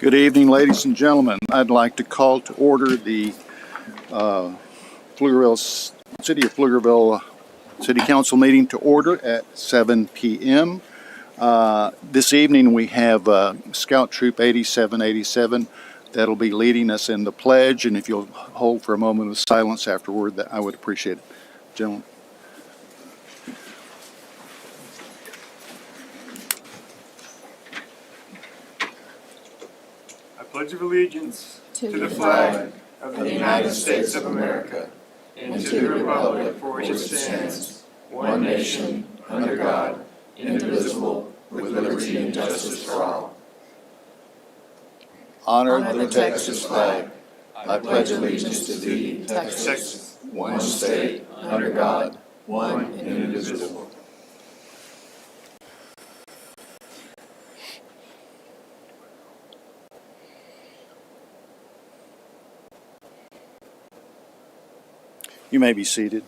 Good evening, ladies and gentlemen. I'd like to call to order the City of Pflugerville City Council meeting to order at 7 p.m. This evening we have Scout Troop 8787 that'll be leading us in the pledge, and if you'll hold for a moment of silence afterward, that I would appreciate it. Gentlemen. I pledge of allegiance to the flag of the United States of America and to the republic for which it stands, one nation, under God, indivisible, with liberty and justice for all. Honor the Texas flag. I pledge allegiance to thee, Texas, one state, under God, one and indivisible. You may be seated.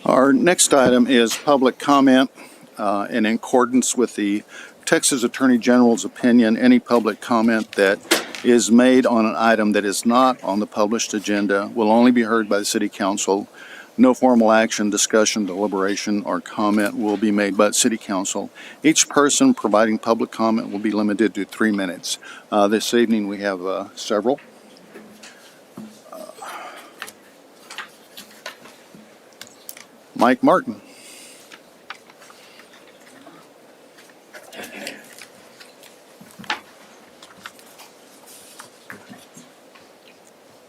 Our next item is public comment, and in accordance with the Texas Attorney General's opinion, any public comment that is made on an item that is not on the published agenda will only be heard by the City Council. No formal action, discussion, deliberation, or comment will be made by the City Council. Each person providing public comment will be limited to 3 minutes. This evening we have several. Mike Martin.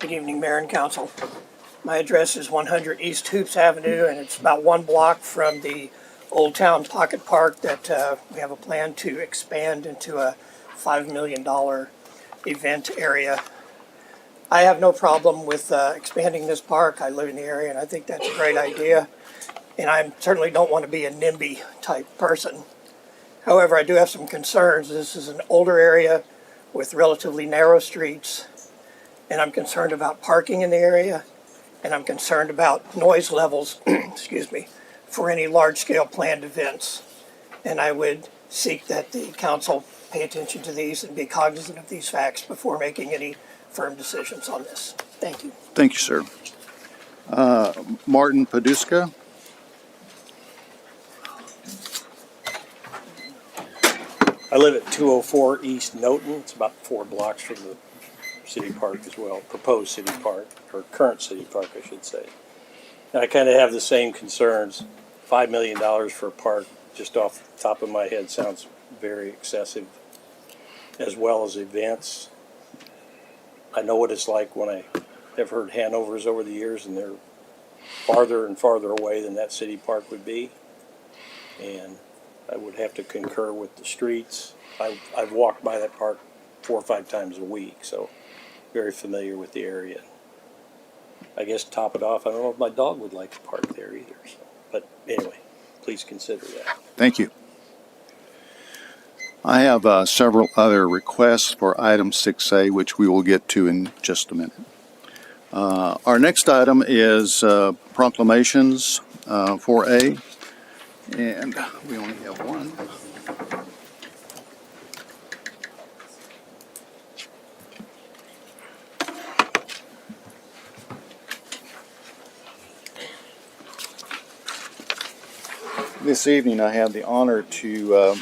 Good evening, Mayor and Council. My address is 100 East Hoops Avenue, and it's about 1 block from the Old Town Pocket Park that we have a plan to expand into a $5 million event area. I have no problem with expanding this park. I live in the area, and I think that's a great idea. And I certainly don't want to be a NIMBY type person. However, I do have some concerns. This is an older area with relatively narrow streets, and I'm concerned about parking in the area, and I'm concerned about noise levels, excuse me, for any large-scale planned events. And I would seek that the council pay attention to these and be cognizant of these facts before making any firm decisions on this. Thank you. Thank you, sir. Martin Paduska. I live at 204 East Noten. It's about 4 blocks from the city park as well, proposed city park, or current city park, I should say. And I kind of have the same concerns. $5 million for a park, just off the top of my head, sounds very excessive, as well as events. I know what it's like when I have heard Hanovers over the years, and they're farther and farther away than that city park would be. And I would have to concur with the streets. I've walked by that park 4 or 5 times a week, so very familiar with the area. I guess to top it off, I don't know if my dog would like to park there either. So. But anyway, please consider that. Thank you. I have several other requests for item 6A, which we will get to in just a minute. Our next item is proclamations, 4A, and we only have one. This evening I have the honor to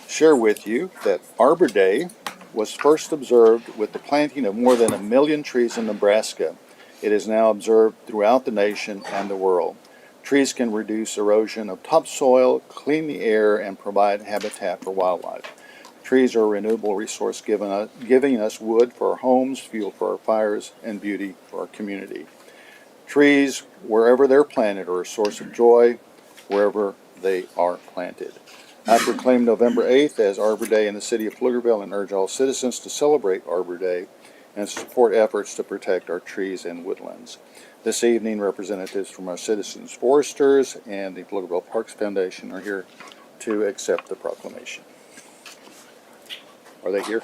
share with you that Arbor Day was first observed with the planting of more than 1 million trees in Nebraska. It is now observed throughout the nation and the world. Trees can reduce erosion of topsoil, clean the air, and provide habitat for wildlife. Trees are a renewable resource giving us wood for our homes, fuel for our fires, and beauty for our community. Trees, wherever they're planted, are a source of joy wherever they are planted. I proclaim November 8th as Arbor Day in the city of Pflugerville and urge all citizens to celebrate Arbor Day and support efforts to protect our trees and woodlands. This evening, representatives from our citizens foresters and the Pflugerville Parks Foundation are here to accept the proclamation. Are they here?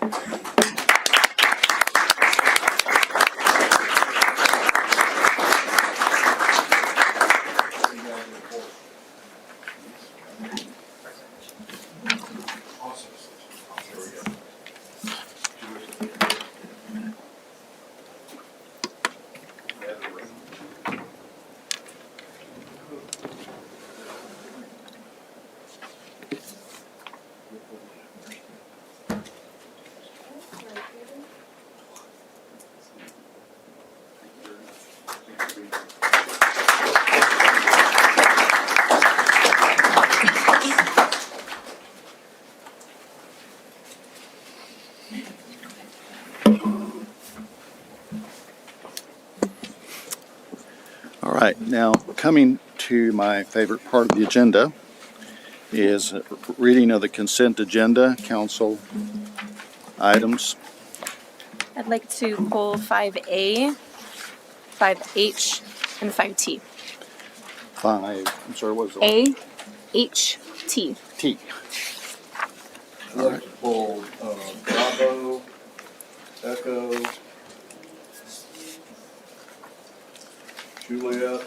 All right, now coming to my favorite part of the agenda is reading of the consent agenda, council items. I'd like to pull 5A, 5H, and 5T. I'm sorry, what was the A, H, T. T? I'd like to pull Bravo, Echo, Juliet,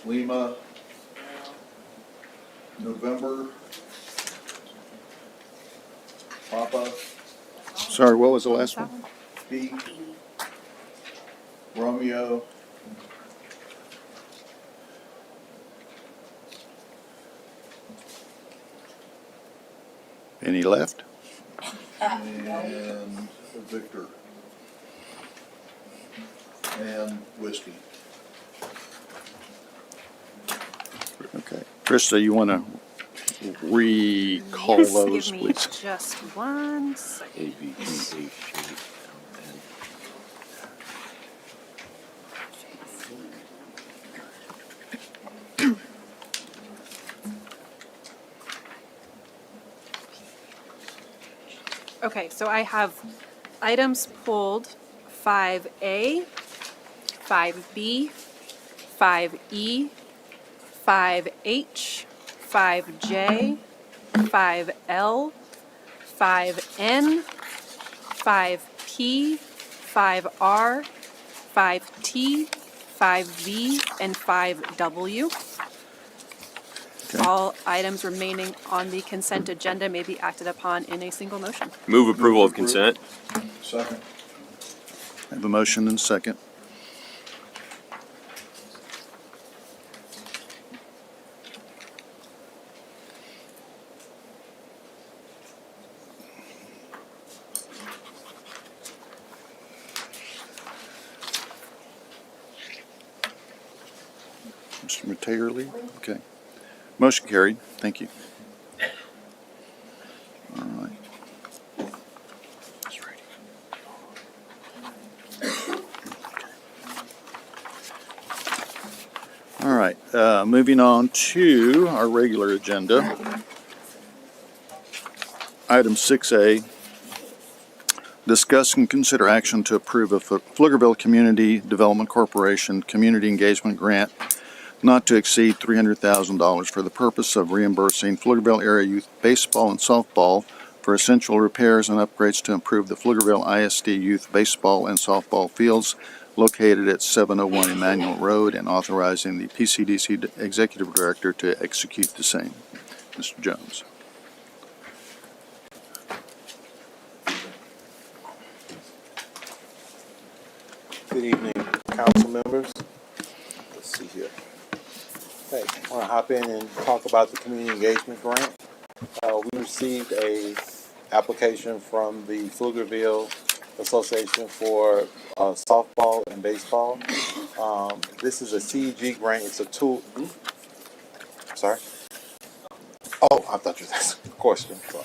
Lima, November, Papa, Sorry, what was the last one? B, Romeo, Any left? and Victor, and Whiskey. Okay. Krista, you want to recall Yes, those, give me please? just 1 second. A, B, D, H, J, L, N. Okay, so I have items pulled 5A, 5B, 5E, 5H, 5J, 5L, 5N, 5P, 5R, 5T, 5V, and 5W. Okay. All items remaining on the consent agenda may be acted upon in a single motion. Move approval of consent. Second. I have a motion and a second. Mr. Materi, okay. Motion carried. Thank you. All right. All right, moving on to our regular agenda. Item 6A, discuss and consider action to approve a Pflugerville Community Development Corporation Community Engagement Grant not to exceed $300,000 for the purpose of reimbursing Pflugerville area youth baseball and softball for essential repairs and upgrades to improve the Pflugerville ISD youth baseball and softball fields located at 701 Emmanuel Road, and authorizing the PCDC Executive Director to execute the same. Mr. Jones. Good evening, council members. Let's see here. Hey, I want to hop in and talk about the community engagement grant. We received a application from the Pflugerville Association for softball and baseball. This is a CEG grant. It's a tool. Sorry. Oh, I thought you were asking a question. Sorry.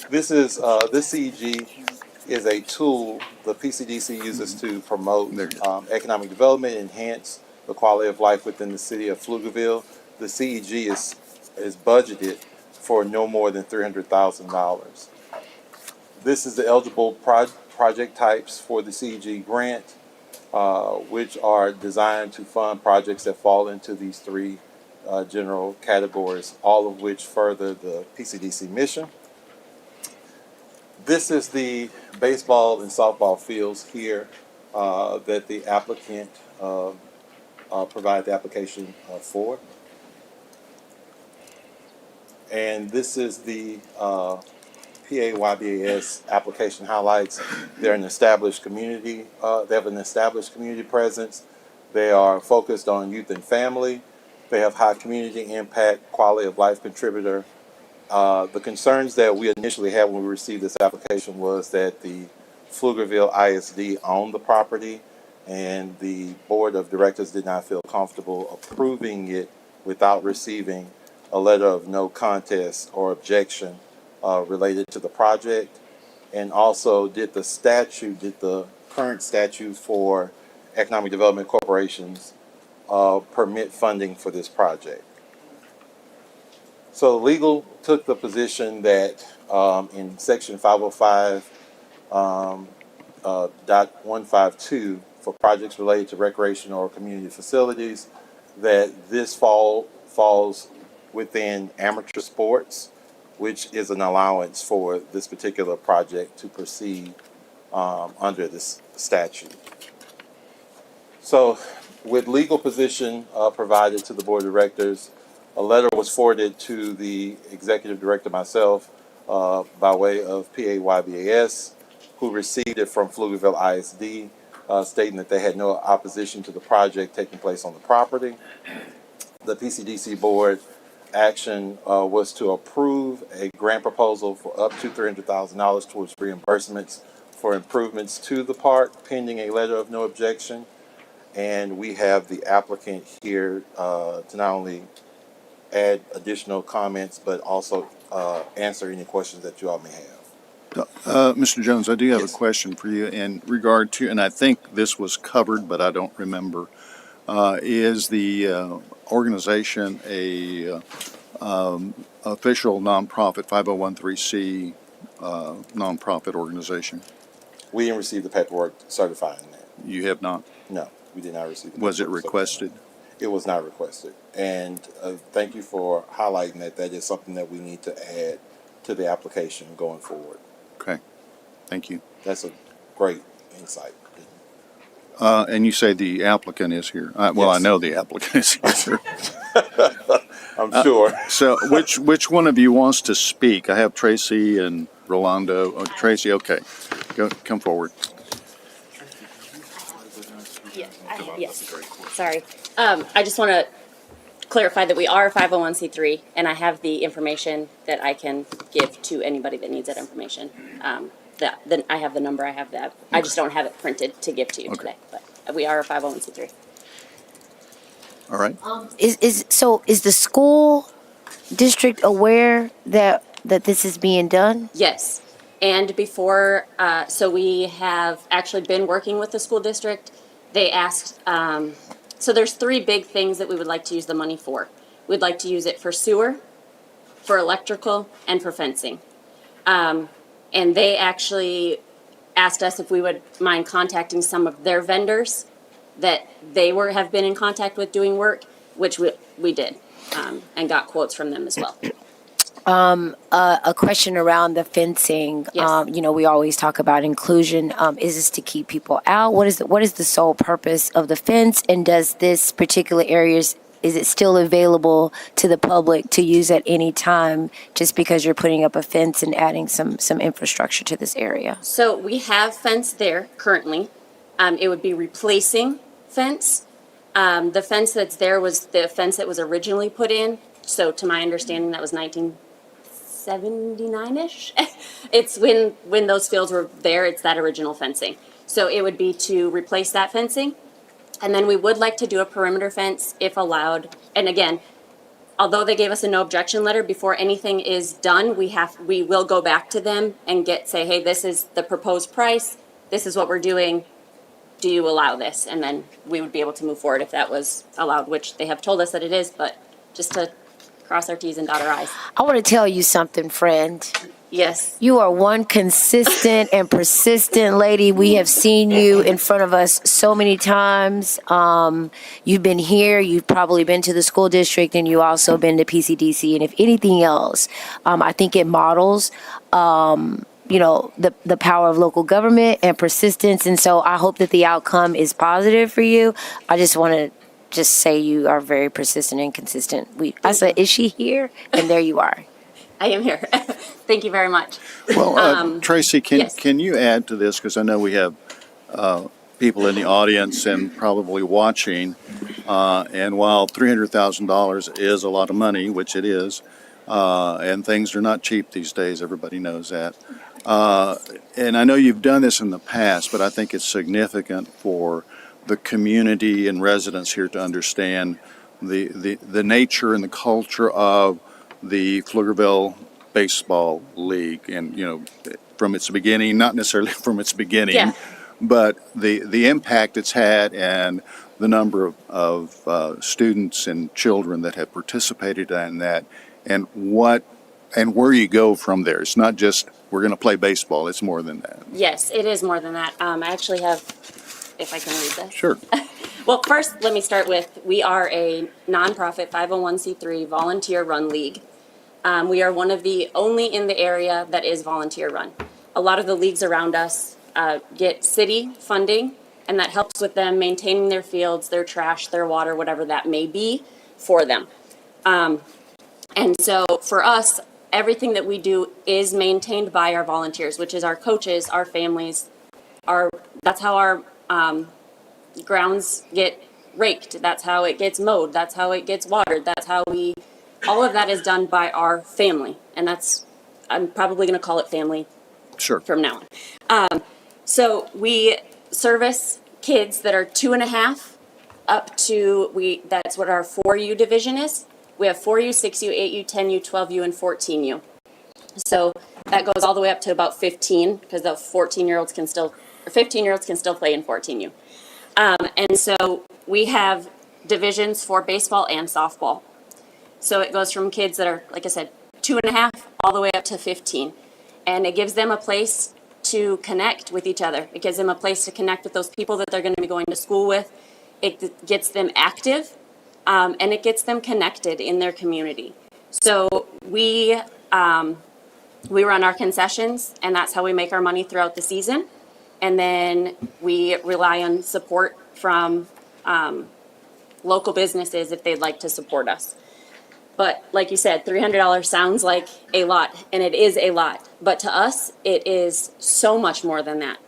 This CEG is a tool the PCDC uses to promote economic development, enhance the quality of life within the city of Pflugerville. The CEG is budgeted for no more than $300,000. This is the eligible project types for the CEG grant, which are designed to fund projects that fall into these three general categories, all of which further the PCDC mission. This is the baseball and softball fields here that the applicant provided the application for. And this is the PAYBAS application highlights. They're an established community. They have an established community presence. They are focused on youth and family. They have high community impact, quality of life contributor. The concerns that we initially had when we received this application was that the Pflugerville ISD owned the property, and the board of directors did not feel comfortable approving it without receiving a letter of no contest or objection related to the project. And also, did the current statute for economic development corporations permit funding for this project? So legal took the position that in section 505 .152 for projects related to recreational or community facilities, that this falls within amateur sports, which is an allowance for this particular project to proceed under this statute. So with legal position provided to the board of directors, a letter was forwarded to the executive director, myself, by way of PAYBAS, who received it from Pflugerville ISD, stating that they had no opposition to the project taking place on the property. The PCDC board action was to approve a grant proposal for up to $300,000 towards reimbursements for improvements to the park, pending a letter of no objection. And we have the applicant here to not only add additional comments, but also answer any questions that you all may have. Mr. Jones, I do have Yes. a question for you in regard to, and I think this was covered, but I don't remember. Is the organization a official nonprofit 501(c) nonprofit organization? We didn't receive the paperwork certifying that. You have not? No, we did not receive the Was it paperwork requested? certifying that. It was not requested. And thank you for highlighting that. That is something that we need to add to the application going forward. Okay, thank you. That's a great insight. And you say the applicant is here. Well, I Yes. know the applicant is here. I'm sure. So which one of you wants to speak? I have Tracy and Rolando. Oh, Tracy, okay. Come forward. Yes, sorry. I just want to clarify that we are a 501(c)(3), and I have the information that I can give to anybody that needs that information. Then I have the number, I have that. I just don't have it printed to give to you Okay. today, but we are a 501(c)(3). All right. Is the school district aware that this is being done? Yes, and before, so we have actually been working with the school district. They asked, so there's three big things that we would like to use the money for. We'd like to use it for sewer, for electrical, and for fencing. And they actually asked us if we would mind contacting some of their vendors that they have been in contact with doing work, which we did, and got quotes from them as well. A question around the fencing. Yes. We always talk about inclusion. Is this to keep people out? What is the sole purpose of the fence? And does this particular area, is it still available to the public to use at any time just because you're putting up a fence and adding some infrastructure to this area? So we have fence there currently. It would be replacing fence. The fence that's there was the fence that was originally put in. So to my understanding, that was 1979-ish. It's when those fields were there, it's that original fencing. So it would be to replace that fencing. And then we would like to do a perimeter fence if allowed. And again, although they gave us a no objection letter, before anything is done, we will go back to them and say, hey, this is the proposed price. This is what we're doing. Do you allow this? And then we would be able to move forward if that was allowed, which they have told us that it is, but just to cross our T's and dot our I's. I want to tell you something, friend. Yes. You are one consistent and persistent lady. We have seen you in front of us so many times. You've been here. You've probably been to the school district, and you also been to PCDC. And if anything else, I think it models, the power of local government and persistence. And so I hope that the outcome is positive for you. I just want to say you are very persistent and consistent. I said, is she here? And there you are. I am here. Thank you very much. Well, Tracy, yes. can you add to this? Because I know we have people in the audience and probably watching. And while $300,000 is a lot of money, which it is, and things are not cheap these days, everybody knows that. And I know you've done this in the past, but I think it's significant for the community and residents here to understand the nature and the culture of the Pflugerville Baseball League, and from its beginning, not necessarily from its beginning, Yeah. but the impact it's had and the number of students and children that have participated in that, and where you go from there. It's not just we're going to play baseball. It's more than that. Yes, it is more than that. I actually have, if I can read this. Sure. Well, first, let me start with, we are a nonprofit 501c3 volunteer-run league. We are one of the only in the area that is volunteer-run. A lot of the leagues around us get city funding, and that helps with them maintaining their fields, their trash, their water, whatever that may be for them. And so for us, everything that we do is maintained by our volunteers, which is our coaches, our families. That's how our grounds get raked. That's how it gets mowed. That's how it gets watered. That's how all of that is done by our family. And I'm probably going to call it family Sure. from now on. So we service kids that are 2.5 up to, that's what our 4U division is. We have 4U, 6U, 8U, 10U, 12U, and 14U. So that goes all the way up to about 15, because the 15-year-olds can still play in 14U. And so we have divisions for baseball and softball. So it goes from kids that are, like I said, 2.5 all the way up to 15. And it gives them a place to connect with each other. It gives them a place to connect with those people that they're going to be going to school with. It gets them active, and it gets them connected in their community. So we run our concessions, and that's how we make our money throughout the season. And then we rely on support from local businesses if they'd like to support us. But like you said, $300 sounds like a lot, and it is a lot. But to us, it is so much more than that.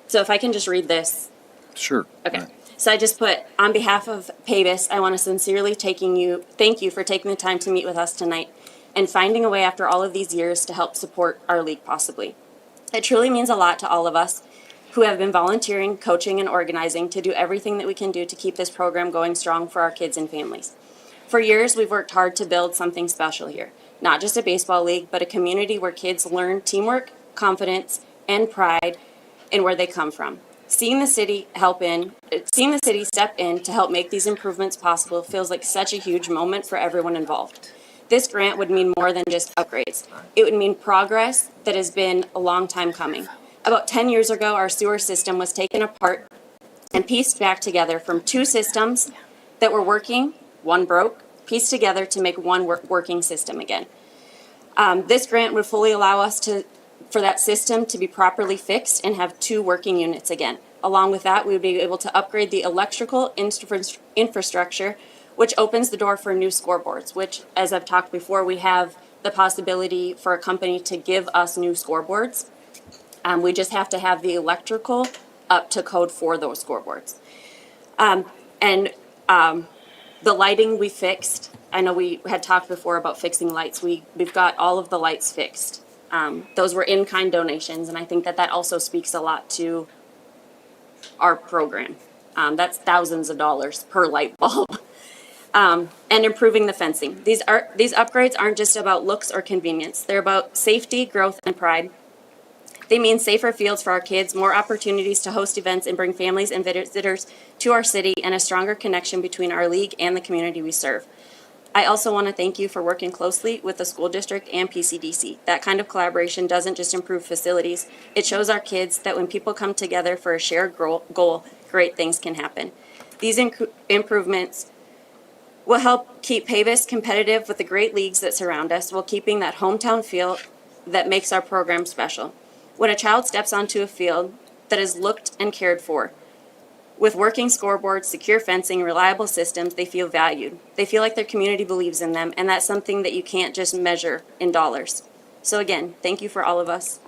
So if I can just read this. Sure. Okay. Right. So I just put, on behalf of PABIS, I want to sincerely thank you for taking the time to meet with us tonight and finding a way after all of these years to help support our league possibly. It truly means a lot to all of us who have been volunteering, coaching, and organizing to do everything that we can do to keep this program going strong for our kids and families. For years, we've worked hard to build something special here. Not just a baseball league, but a community where kids learn teamwork, confidence, and pride in where they come from. Seeing the city step in to help make these improvements possible feels like such a huge moment for everyone involved. This grant would mean more than just upgrades. It would mean progress that has been a long time coming. About 10 years ago, our sewer system was taken apart and pieced back together from 2 systems that were working, one broke, pieced together to make one working system again. This grant would fully allow us for that system to be properly fixed and have 2 working units again. Along with that, we would be able to upgrade the electrical infrastructure, which opens the door for new scoreboards, which, as I've talked before, we have the possibility for a company to give us new scoreboards. We just have to have the electrical up to code for those scoreboards. The lighting we fixed. I know we had talked before about fixing lights. We've got all of the lights fixed. Those were in-kind donations, and I think that also speaks a lot to our program. That's thousands of dollars per light bulb. And improving the fencing. These upgrades aren't just about looks or convenience. They're about safety, growth, and pride. They mean safer fields for our kids, more opportunities to host events and bring families and visitors to our city, and a stronger connection between our league and the community we serve. I also want to thank you for working closely with the school district and PCDC. That kind of collaboration doesn't just improve facilities, it shows our kids that when people come together for a shared goal, great things can happen. These improvements will help keep Pavis competitive with the great leagues that surround us, while keeping that hometown feel that makes our program special. When a child steps onto a field that is looked and cared for, with working scoreboards, secure fencing, reliable systems, they feel valued. They feel like their community believes in them, and that's something that you can't just measure in dollars. So again, thank you from all of us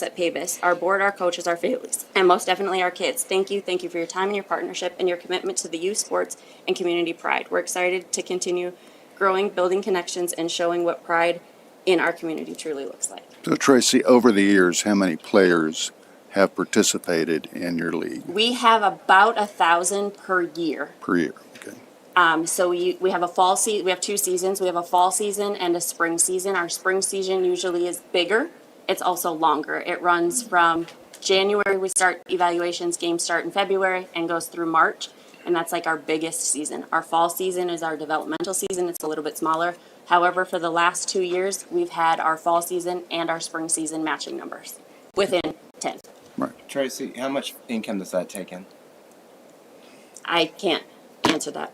at Pavis, our board, our coaches, our families, and most definitely our kids. Thank you for your time and your partnership and your commitment to the youth sports and community pride. We're excited to continue growing, building connections, and showing what pride in our community truly looks like. So Tracy, over the years, how many players have participated in your league We have about 1,000 per year. per year? Okay. So we have a fall season. We have 2 seasons. We have a fall season and a spring season. Our spring season usually is bigger. It's also longer. It runs from January. We start evaluations. Games start in February and goes through March, and that's like our biggest season. Our fall season is our developmental season. It's a little bit smaller. However, for the last 2 years, we've had our fall season and our spring season matching numbers within 10. Tracy, how much income does that take in? I can't answer that.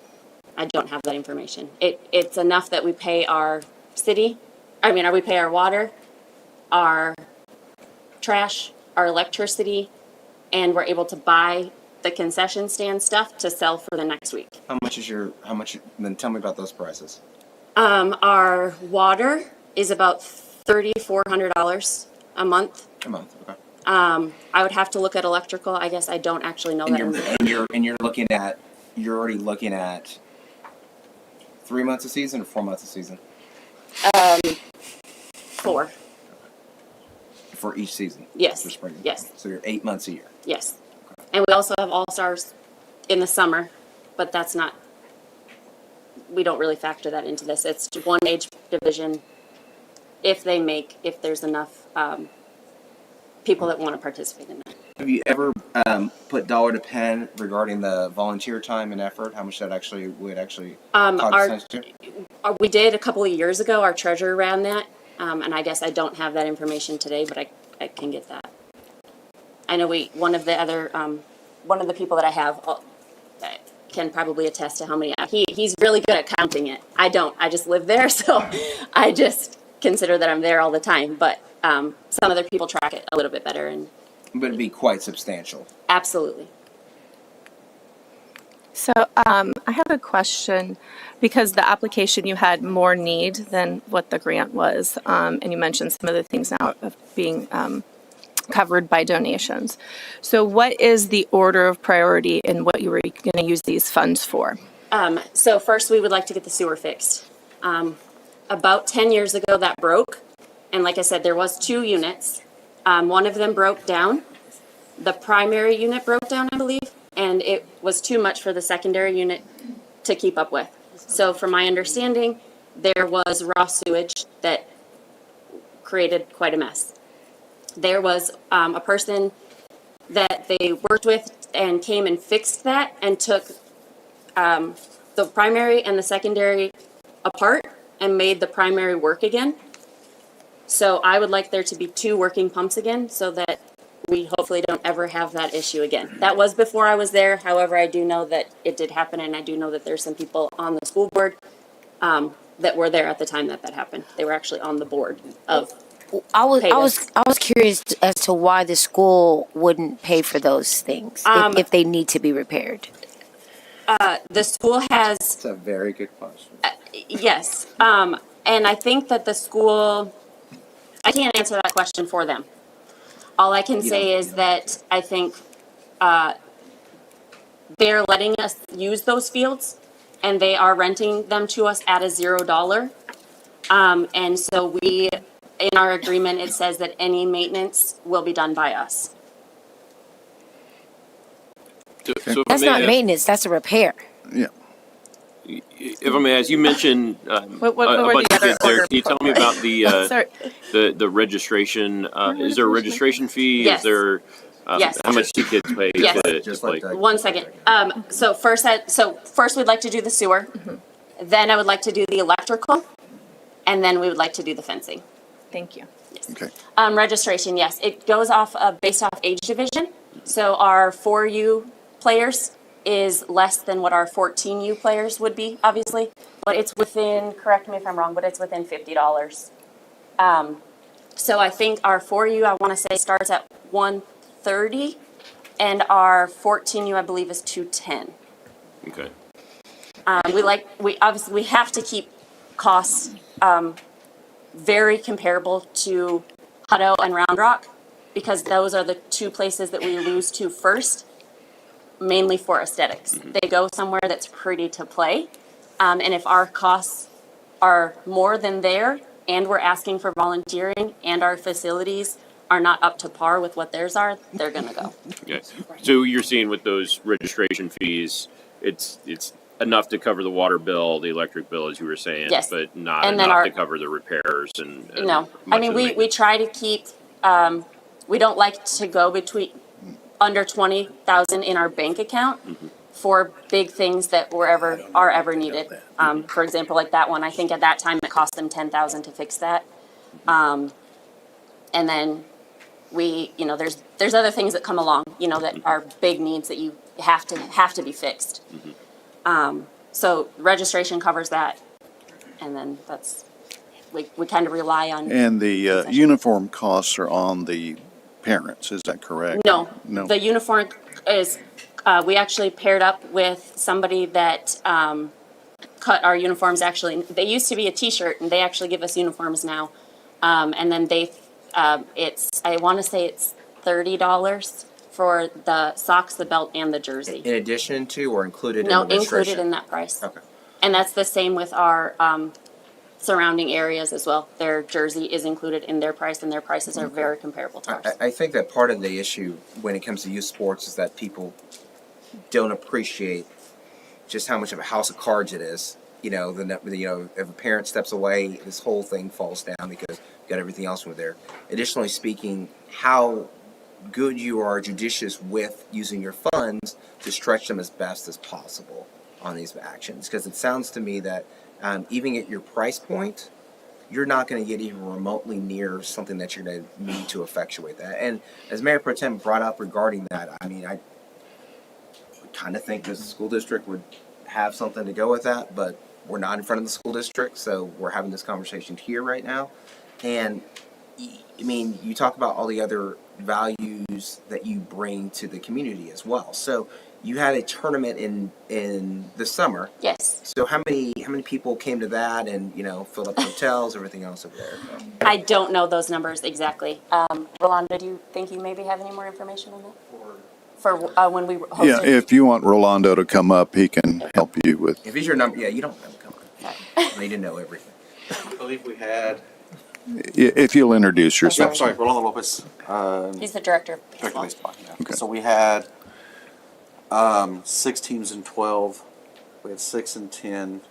I don't have that information. It's enough that we pay our city. We pay our water, our trash, our electricity, and we're able to buy the concession stand stuff to sell for the next week. Then tell me about those prices. Our water is about $3,400 a month. A month, okay. I would have to look at electrical. I guess I don't actually know that. You're already looking at 3 months a season or 4 months a season 4. for each season? Yes. For spring. Yes. So you're 8 months a year. Yes. And we also have all-stars in the summer, but that's not, we don't really factor that into this. It's one age division if there's enough people that want to participate in that. Have you ever put dollar to pen regarding the volunteer time and effort? How much that would cost to? We did a couple of years ago. Our treasurer ran that, and I guess I don't have that information today, but I can get that. I know one of the people that I have can probably attest to how many. He's really good at counting it. I don't. I just live there, so I just consider that I'm there all the time. But some other people track it a little bit better, and But it'd be quite substantial. absolutely. So I have a question, because the application, you had more need than what the grant was. And you mentioned some of the things now of being covered by donations. So what is the order of priority in what you were going to use these funds for? So first, we would like to get the sewer fixed. About 10 years ago, that broke. And like I said, there was 2 units. One of them broke down. The primary unit broke down, I believe, and it was too much for the secondary unit to keep up with. So from my understanding, there was raw sewage that created quite a mess. There was a person that they worked with and came and fixed that and took the primary and the secondary apart and made the primary work again. So I would like there to be 2 working pumps again, so that we hopefully don't ever have that issue again. That was before I was there. However, I do know that it did happen, and I do know that there's some people on the school board that were there at the time that happened. They were actually on the board of. I was curious as to why the school wouldn't pay for those things if they need to be repaired. The school has. That's a very good question. Yes, and I think that the school. I can't answer that question for them. All I can say is that I think they're letting us use those fields, and they are renting them to us at $0. And so in our agreement, it says that any maintenance will be done by us. So That's not maintenance, that's a repair. Yeah. If I may ask, you mentioned What were a the bunch of other kids there. order Can you tell me about Sorry. the registration? Is there a registration fee? Yes. Is there Yes. how much do kids pay Yes. to Just play? like that. 1 second. So first we'd like to do the sewer. Then I would like to do the electrical, and then we would like to do the fencing. Thank you. Okay. Registration, yes, it goes off based off age division. So our 4U players is less than what our 14U players would be, obviously. But it's within, correct me if I'm wrong, but it's within $50. So I think our 4U, I want to say, starts at 130, and our 14U, I believe, is 210. Okay. We obviously have to keep costs very comparable to Hutto and Round Rock, because those are the two places that we lose to first, mainly for aesthetics. They go somewhere that's pretty to play, and if our costs are more than there, and we're asking for volunteering, and our facilities are not up to par with what theirs are, they're gonna go. Okay. So you're seeing with those registration fees, it's enough to cover the water bill, the electric bill, as you were saying, Yes. but not And then enough our- to cover the repairs and No, I much mean, of the we maintenance. try to keep, we don't like to go between, under 20,000 in our bank account for big things that are ever needed. For example, like that one, I think at that time it cost them 10,000 to fix that. And then there's other things that come along, that are big needs that you have to be fixed. So registration covers that, and then we kind of rely on. And the uniform costs are on the parents, is that correct? No, No. the uniform is, we actually paired up with somebody that cut our uniforms. Actually, they used to be a T-shirt, and they actually give us uniforms now. And then I want to say it's $30 for the socks, the belt, and the jersey. In addition to or included No, in the registration? included in that price. Okay. And that's the same with our surrounding areas as well. Their jersey is included in their price, and their prices are very comparable to ours. I think that part of the issue when it comes to youth sports is that people don't appreciate just how much of a house of cards it is. If a parent steps away, this whole thing falls down because you got everything else with there. Additionally speaking, how good you are judicious with using your funds to stretch them as best as possible on these actions. Because it sounds to me that even at your price point, you're not going to get even remotely near something that you're going to need to effectuate that. And as Mayor Pro Tem brought up regarding that, I mean, I kind of think the school district would have something to go with that, but we're not in front of the school district, so we're having this conversation here right now. And I mean, you talk about all the other values that you bring to the community as well. So you had a tournament in the summer. Yes. So how many people came to that and filled up hotels, everything else over there? I don't know those numbers exactly. Rolanda, do you think you maybe have any more information on that? For when we hosted? Yeah, if you want Rolando to come up, he can help you with. If he's your number, yeah, you don't have to come on. I need to know everything. I believe we had. If you'll introduce Yeah, yourself. sorry, Rolando Lopez. He's the director of Director of baseball. baseball. Yeah. Okay. So we had 6 teams in 12. We had 6 and 10,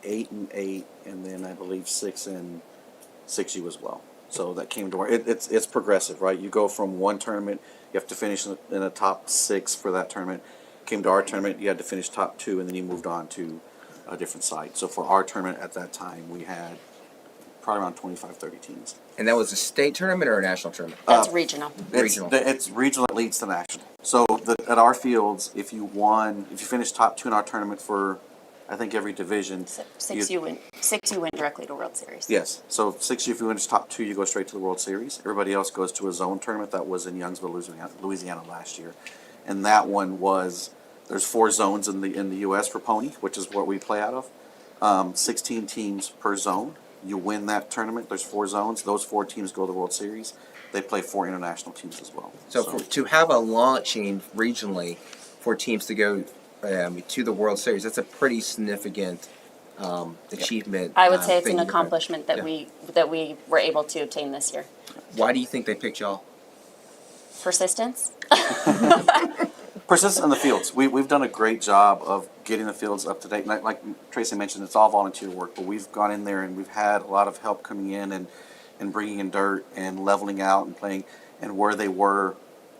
8 and 8, and then I believe 6 and 6U as well. So that came to our. It's progressive, right? You go from one tournament, you have to finish in the top 6 for that tournament. Came to our tournament, you had to finish top 2, and then you moved on to a different site. So for our tournament at that time, we had probably around 25, 30 teams. And that was a state tournament or a national tournament? That's regional. Regional. It's regional that leads to national. So at our fields, if you finished top 2 in our tournament for, I think every division. 6U win directly to World Series. Yes. So 6U, if you finish top 2, you go straight to the World Series. Everybody else goes to a zone tournament that was in Youngsville, Louisiana last year, and that one was. There's 4 zones in the U.S. for pony, which is what we play out of. 16 teams per zone. You win that tournament. There's 4 zones. Those 4 teams go to the World Series. They play 4 international teams as well. So to have a launching regionally for teams to go to the World Series, that's a pretty significant achievement. I would say it's thing an to- accomplishment that we were able to obtain this year. Why do you think they picked y'all? Persistence. Persistence in the fields. We've done a great job of getting the fields up to date. Like Tracy mentioned, it's all volunteer work, but we've gone in there and we've had a lot of help coming in and bringing in dirt and leveling out and playing. And where they were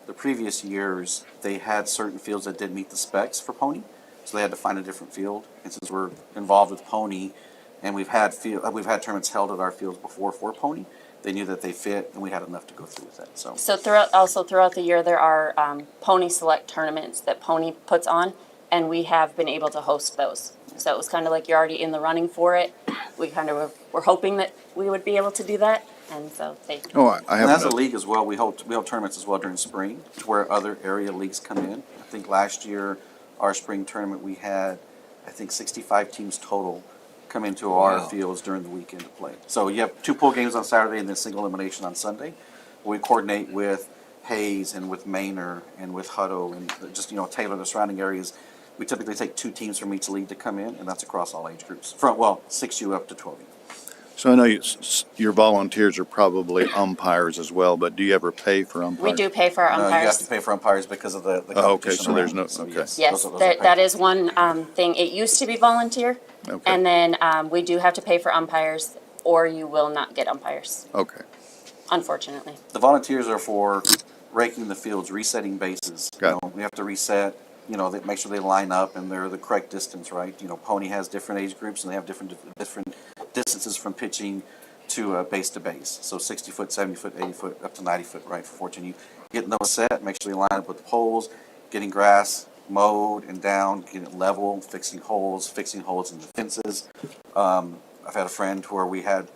the previous years, they had certain fields that did meet the specs for pony. so they had to find a different field. And since we're involved with pony, and we've had tournaments held at our fields before for pony, they knew that they fit, and we had enough to go through with that. So So throughout the year, there are pony select tournaments that Pony puts on, and we have been able to host those. So it was kind of like you're already in the running for it. We kind of were hoping that we would be able to do that, and so they. Oh, I and have as a league as well, we hold tournaments as well during spring, to where other area leagues come in. I think last year, our spring tournament, we had, I think, 65 teams total come into our fields during the weekend to play. So you have 2 pool games on Saturday and then single elimination on Sunday. We coordinate with Hayes and with Manor and with Hutto and just, Taylor, the surrounding areas. We typically take 2 teams from each league to come in, and that's across all age groups, from 6U up to 12U. So I know your volunteers are probably umpires as well, but do you ever pay for umpires? We do pay for our No, umpires. you have to pay for umpires because of the competition. Oh, okay, so there's around. no- okay. Yes, those are that is one thing. It used to be volunteer, Okay. and then we do have to pay for umpires, or you will not get umpires, Okay, unfortunately. The volunteers are for raking the fields, resetting bases. Got it. We have to reset, they make sure they line up and they're the correct distance, right? Pony has different age groups and they have different distances from pitching to base. So 60 foot, 70 foot, 80 foot, up to 90 foot, right? For 14. Getting those set, make sure they line up with the poles, getting grass mowed and down, getting it level, fixing holes in the fences. I've had a friend where we had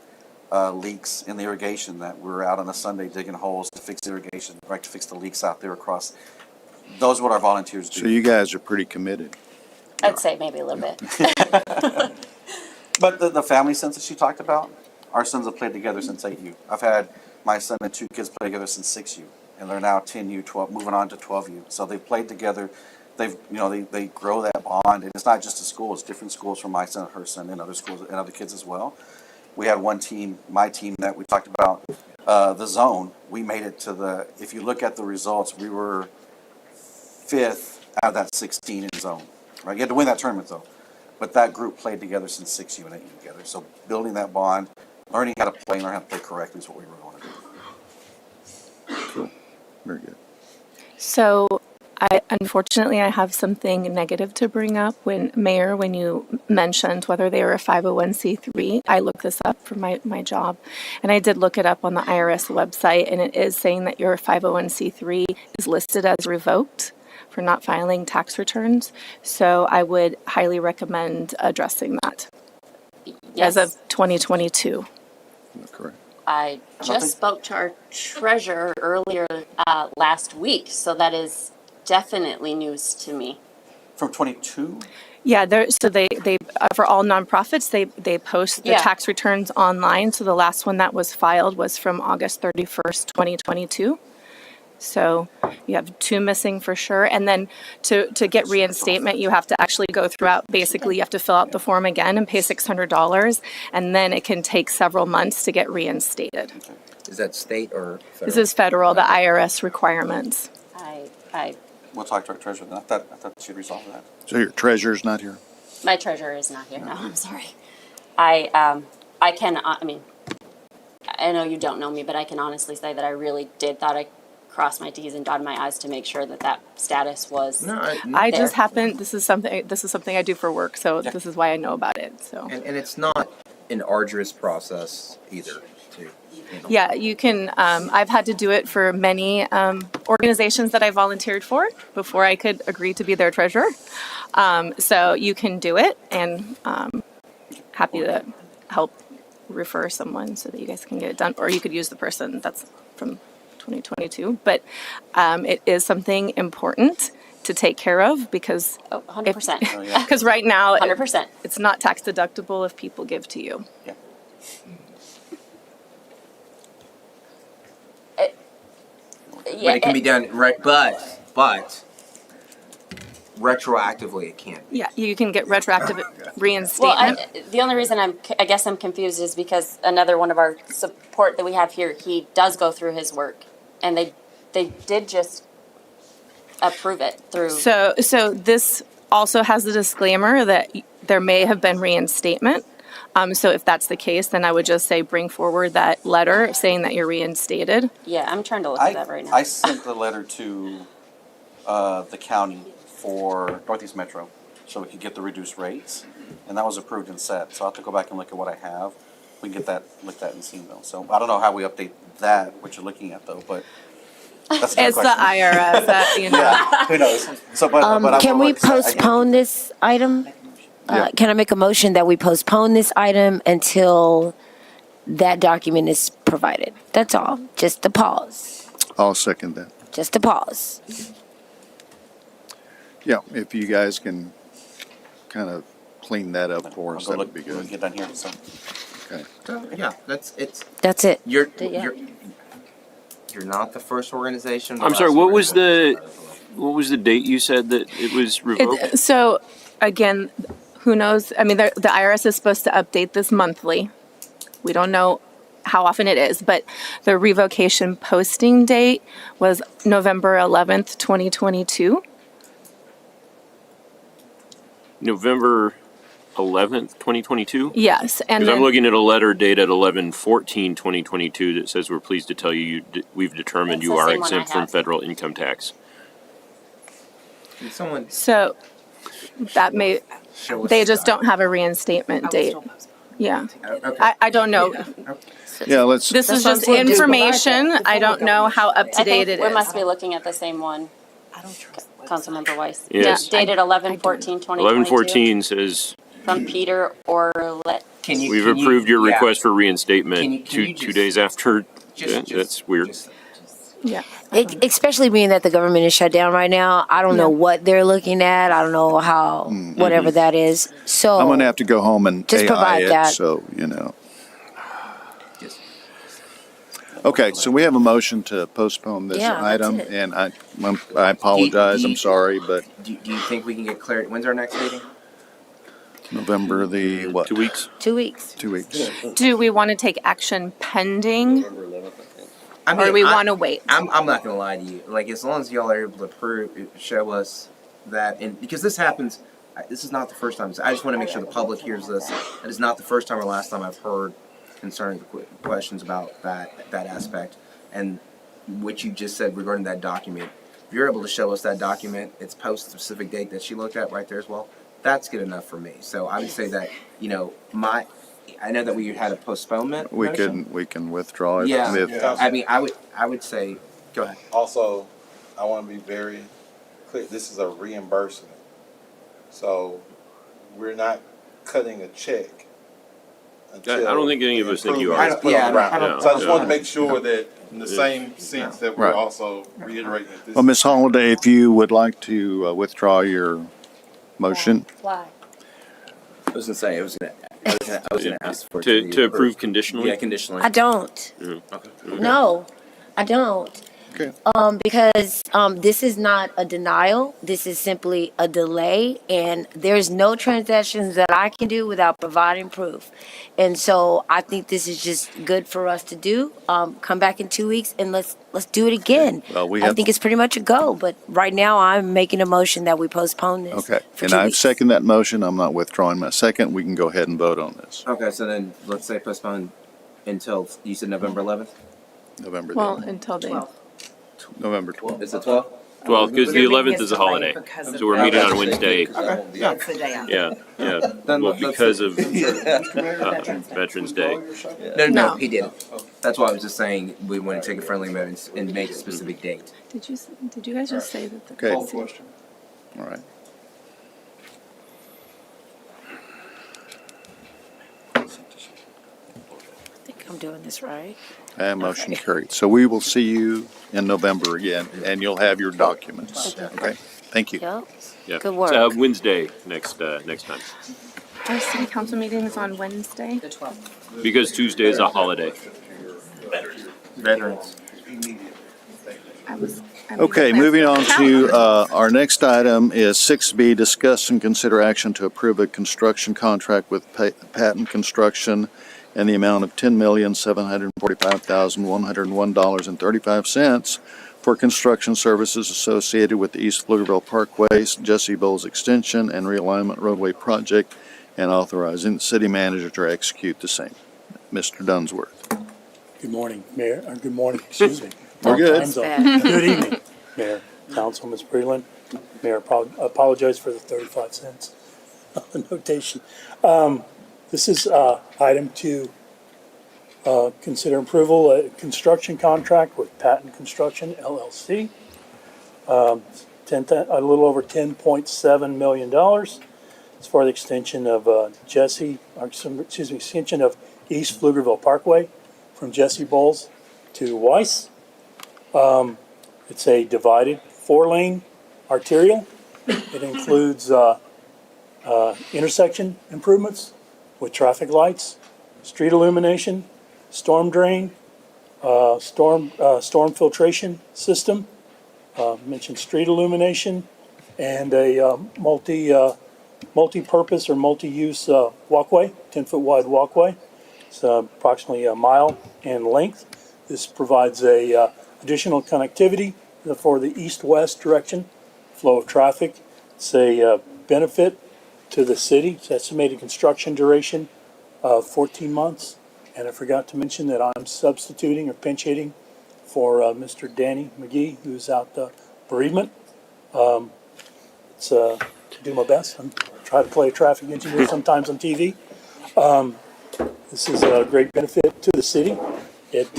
leaks in the irrigation that we were out on a Sunday digging holes to fix irrigation, right, to fix the leaks out there across. Those are what our volunteers do. so you guys are pretty committed. I'd say maybe a little bit. But the family sense that she talked about, our sons have played together since 8U. I've had my son and 2 kids play together since 6U, and they're now 10U, 12, moving on to 12U. So they've played together. They've, they grow that bond, and it's not just a school; it's different schools for my son, her son, and other schools and other kids as well. We had one team, my team, that we talked about, the zone. We made it to if you look at the results, we were 5th out of that 16 in zone. Right, you had to win that tournament though. But that group played together since 6U and 8U together. So building that bond, learning how to play, learning how to play correctly is what we were going to do. Cool, very good. So, unfortunately, I have something negative to bring up. When you mentioned whether they were a 501c3, I looked this up for my job, and I did look it up on the IRS website, and it is saying that your 501c3 is listed as revoked for not filing tax returns. So I would highly recommend addressing that Yes. as of 2022. That's correct. I just spoke to our treasurer earlier last week, so that is definitely news to me. From 22, Yeah, so they for all nonprofits, they post the Yeah. tax returns online. So the last one that was filed was from August 31st, 2022. So you have 2 missing for sure. And then to get reinstatement, you have to actually go throughout. Basically, you have to fill out the form again and pay $600, and then it can take several months to get reinstated. Is that state or federal? This is federal, the IRS requirements. we'll talk to our treasurer. I thought she'd resolve that. So your treasurer's not here? My treasurer is not here now. I'm sorry. I know you don't know me, but I can honestly say that I really thought I crossed my T's and dotted my I's to make sure that status was. I just happen, this is something I do for work, so this is why I know about it, so. And it's not an arduous process either to handle. Yeah, you can, I've had to do it for many organizations that I volunteered for before I could agree to be their treasurer. So you can do it, and happy to help refer someone so that you guys can get it done. Or you could use the person that's from 2022. But it is something important to take care of because 100%. because right now 100%. it's not tax deductible if people give to you. Yeah. But it can be done right, but retroactively it can't. Yeah, you can get retroactive Well, reinstatement. the only reason I guess I'm confused is because another one of our support that we have here, he does go through his work, and they did just approve it through. So this also has the disclaimer that there may have been reinstatement. So if that's the case, then I would just say bring forward that letter saying that you're reinstated. Yeah, I'm trying to look at that right now. I sent the letter to the county for Northeast Metro so we could get the reduced rates, and that was approved and set. So I'll have to go back and look at what I have. We can get that, looked at and seen though. So I don't know how we update that, what you're looking at though, but that's a good It's the question. IRS, you know. Yeah, who knows? So, but I Can will we look- I get- postpone this item? Yeah. Can I make a motion that we postpone this item until that document is provided? That's all. Just a pause. I'll second that. Just a pause. Yeah, if you guys can kind of clean that up for I'll us, go that look would be when we good. get done here. So Okay. So, yeah, it's, That's it. you're Yeah. not the first organization. the I'm sorry, last what was organization. what was the date you said that it was revoked? So, again, who knows? I mean, the IRS is supposed to update this monthly. We don't know how often it is, but the revocation posting date was November 11th, 2022. November 11th, 2022? Yes, and Because I'm then, looking at a letter dated 11/14/2022 that says we're pleased to tell you we've determined That's you the are same one I exempt from have. federal income tax. Can someone so that may, show us? they the just don't have a reinstatement date. Yeah, Okay. I don't know. Yeah, let's, This is That's just what I'm saying. information. I don't know how up to I date think it we is. must be looking at the same one. Councilmember Weiss. Yes. Dated 11/14/2022. 11/14 says From Peter Orlet. Can you? we've can you- approved your yeah. request for Can reinstatement you two just- days after. Just- That's weird. just- Yeah. Especially being that the government is shut down right now. I don't know Yeah. what they're looking at. I don't know how, whatever that is. So I'm gonna have to go home and Just AI provide it, that. so, you know. Just- Okay, so we have a motion to postpone this Yeah, that's item, it. and I apologize, I'm sorry, but Do you think we can get clarity? When's our next meeting? November the, what? 2 weeks? 2 weweeks. 2 weeks. Do we want to take action pending, I or do we want to wait? I'm not gonna lie to you. Like, as long as y'all are able to show us that, and because this happens, this is not the first time. I just want to make sure the public hears this. It is not the first time or last time I've heard concerning questions about that aspect, and what you just said regarding that document. If you're able to show us that document, it's post specific date that she looked at right there as well. That's good enough for me. So I would say that I know that we had a postponement. motion. We can withdraw it. Yeah. if- I mean, I would say, go ahead. Also, I want to be very clear, this is a reimbursement. So we're not cutting a check. I don't think any of us think you the are. improvement is put Yeah, on the ground. I don't- So I just yeah. wanted to make sure that in the same sense that we're Right. also reiterating that this. Well, Ms. Holliday, if you would like to withdraw your motion, Why? I was gonna say, I was gonna ask for it To be approve conditionally? Yeah, conditionally. I don't. Okay. No, I don't. Okay. Because this is not a denial. This is simply a delay, and there's no transactions that I can do without providing proof. And so I think this is just good for us to do. Come back in 2 weeks and let's do it again. Well, we I have- think it's pretty much a go. But right now, I'm making a motion that we postpone this. okay. for And 2 I weeks. second that motion. I'm not withdrawing my second. We can go ahead and vote on this. Okay, so then let's say postpone until, you said November 11th? November Well, the, until they. November 12th. Is it 12th? Well, because the 11th is a holiday, so we're meeting on Wednesday. Okay, yeah. Yeah. Then Well, let's- because of Veterans Day. No, No. he didn't. That's why I was just saying we want to take a friendly amendment and make a specific date. Did you guys just say that? The Okay. All right. I think I'm doing this right. And motion carried. So we will see you in November again, and you'll have your documents. Okay? Thank you. Yep. Yeah. Good work. It's, Wednesday next time. Our city council meeting is on Wednesday. Because Tuesday is a holiday. Veterans. Okay, moving on to our next item is 6B, discuss and consider action to approve a construction contract with Patton Construction in the amount of $10,745,101.35 for construction services associated with the East Pflugerville Parkway, Jesse Bowles Extension, and Realignment Roadway Project, and authorizing the city manager to execute the same. Mr. Dunsworth. Good morning, Mayor, or good morning, excuse me. We're good. Time zone. Good evening, Mayor, Council, Ms. Breland. Mayor, apologize for the 35 cents notation. This is item to consider approval, a construction contract with Patton Construction LLC. A little over $10.7 million. It's for the extension of extension of East Pflugerville Parkway from Jesse Bowles to Weiss. It's a divided 4-lane arterial. It includes intersection improvements with traffic lights, street illumination, storm drain, storm filtration system, mentioned street illumination, and a multi-purpose or multi-use walkway, 10-foot wide walkway. It's approximately a mile in length. This provides a additional connectivity for the east-west direction flow of traffic. It's a benefit to the city. It's estimated construction duration of 14 months. And I forgot to mention that I'm substituting or pinch hitting for Mr. Danny McGee, who's out bereavement. It's to do my best. I'm trying to play a traffic engineer sometimes on TV. This is a great benefit to the city. It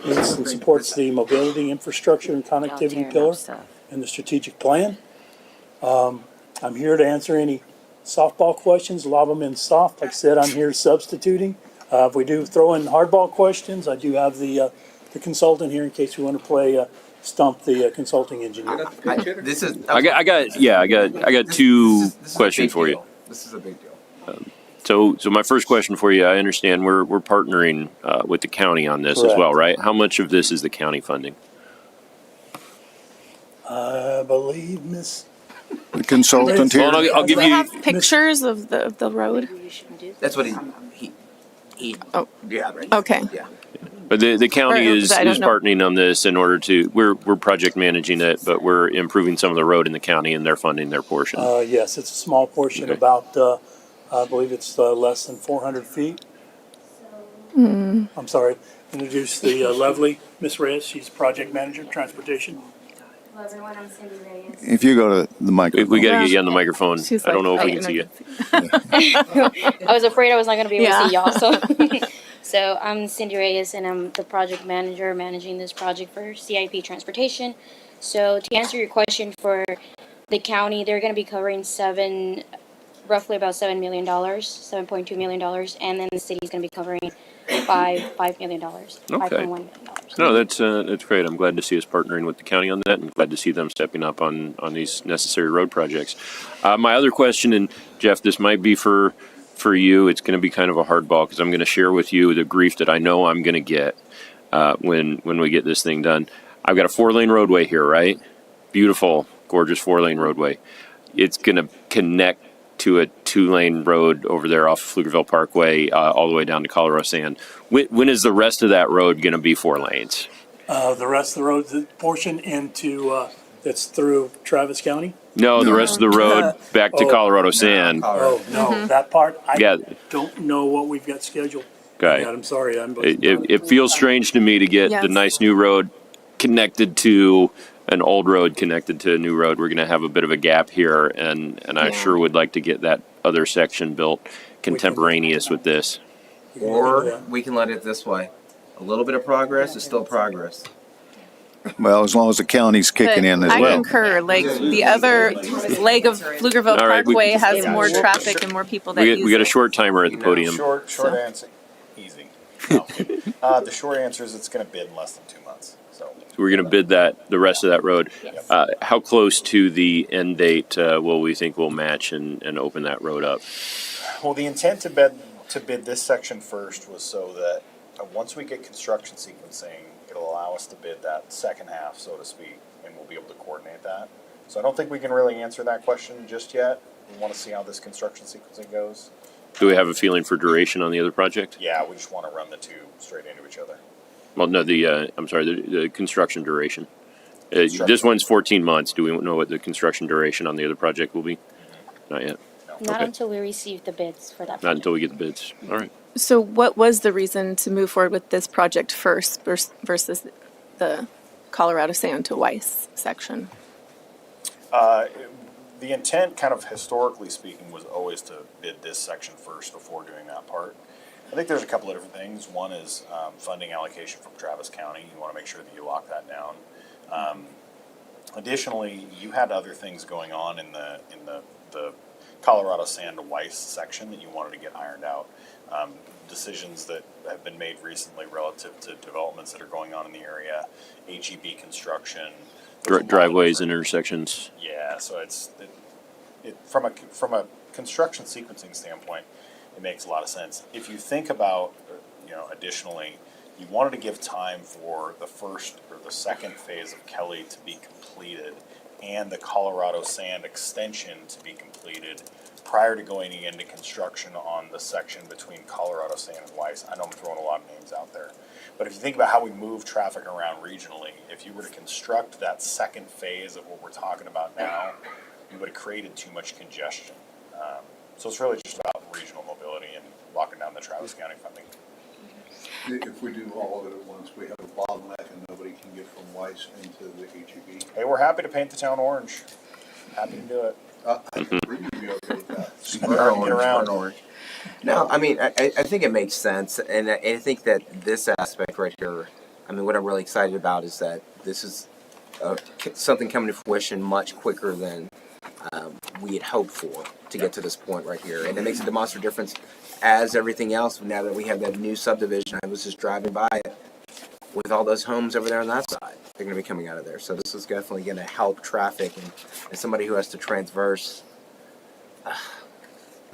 meets and supports the mobility infrastructure and connectivity pillar in the strategic plan. I'm here to answer any softball questions, lob them in soft. Like I said, I'm here substituting. If we do throw in hardball questions, I do have the consultant here in case we want to play stump the consulting engineer. I got two questions for you. This is a big deal. So my first question for you, I understand we're partnering with the county on this as Correct. well, right? How much of this is the county funding? I believe Miss. The consultant here. Well, I'll give Do we you. have pictures of the road? That's what he Oh. yeah, right. Okay. Yeah. But the county Or- is I don't know. partnering on this in order to, we're project managing it, but we're improving some of the road in the county and they're funding their portion. Yes, it's a small portion, Okay. about, I believe it's less than 400 feet. I'm sorry, introduce the lovely Miss Reyes. She's project manager of transportation. Hello everyone, I'm Cindy Reyes. If you go to the We microphone. got to get you on the microphone. She's I don't know if we like, can see you. I was afraid I was not going to be able Yeah. to see y'all, so. So I'm Cindy Reyes and I'm the project manager managing this project for CIP Transportation. So to answer your question, for the county, they're going to be covering roughly about $7 million, $7.2 million, and then the city's going to be covering $5 million, $5.1 million. No, that's great. I'm glad to see us partnering with the county on that, and glad to see them stepping up on these necessary road projects. My other question, and Jeff, this might be for you. It's going to be kind of a hardball because I'm going to share with you the grief that I know I'm going to get when we get this thing done. I've got a 4-lane roadway here, right? Beautiful, gorgeous 4-lane roadway. It's going to connect to a 2-lane road over there off Pflugerville Parkway, all the way down to Colorado Sand. When is the rest of that road going to be 4 lanes? The rest of the road, the portion into, that's through Travis County? No, the rest of the road back to Oh. Colorado Sand. Oh, no, that part, I Yeah. don't know what we've got scheduled. Okay. Yeah, I'm sorry, It feels strange to me to get the Yes. nice new road connected to an old road connected to a new road. We're going to have a bit of a gap here, and I sure would like to get that other section built contemporaneous with this. Or we can let it this way. A little bit of progress is still progress. Well, as long as the county's kicking in as I well. concur. Like the other leg of Pflugerville All right, Parkway has more traffic and more people that use We got a it. short timer at the podium. Short answer, easy. No. The short answer is it's going to bid in less than 2 months. So We're going to bid the rest of that road. How close to the end date will we think we'll match and open that road up? well, the intent to bid this section first was so that once we get construction sequencing, it'll allow us to bid that second half, so to speak, and we'll be able to coordinate that. So I don't think we can really answer that question just yet. We want to see how this construction sequencing goes. Do we have a feeling for duration on the other project? Yeah, we just want to run the two straight into each other. Well, no, the construction duration. This one's 14 months. Do we know what the construction duration on the other project will be? Not yet. Not Okay. until we receive the bids for that Not project. until we get the bids. All right. So what was the reason to move forward with this project first versus the Colorado Sand to Weiss section? The intent, kind of historically speaking, was always to bid this section first before doing that part. I think there's a couple of different things. One is funding allocation from Travis County. You want to make sure that you lock that down. Additionally, you had other things going on in the Colorado Sand to Weiss section that you wanted to get ironed out. Decisions that have been made recently relative to developments that are going on in the area, HEB construction. Driveways and intersections. Yeah, so from a construction sequencing standpoint, it makes a lot of sense. If you think about, additionally, you wanted to give time for the first or the second phase of Kelly to be completed and the Colorado Sand extension to be completed prior to going into construction on the section between Colorado Sand and Weiss. I know I'm throwing a lot of names out there. But if you think about how we move traffic around regionally, if you were to construct that second phase of what we're talking about now, you would have created too much congestion. So it's really just about regional mobility and locking down the Travis County funding. If we do all of it at once, we have a bottleneck and nobody can get from Weiss into the HEB. Hey, we're happy to paint the town orange. Happy to do it. I think we'd be okay with that. Get around. No, I mean, I think it makes sense, and I think that this aspect right here, I mean, what I'm really excited about is that this is something coming to fruition much quicker than we had hoped for to get to this point right here, and it makes a demonstrative difference as everything else. Now that we have that new subdivision, I was just driving by it with all those homes over there on that side. They're going to be coming out of there, so this is definitely going to help traffic, and as somebody who has to traverse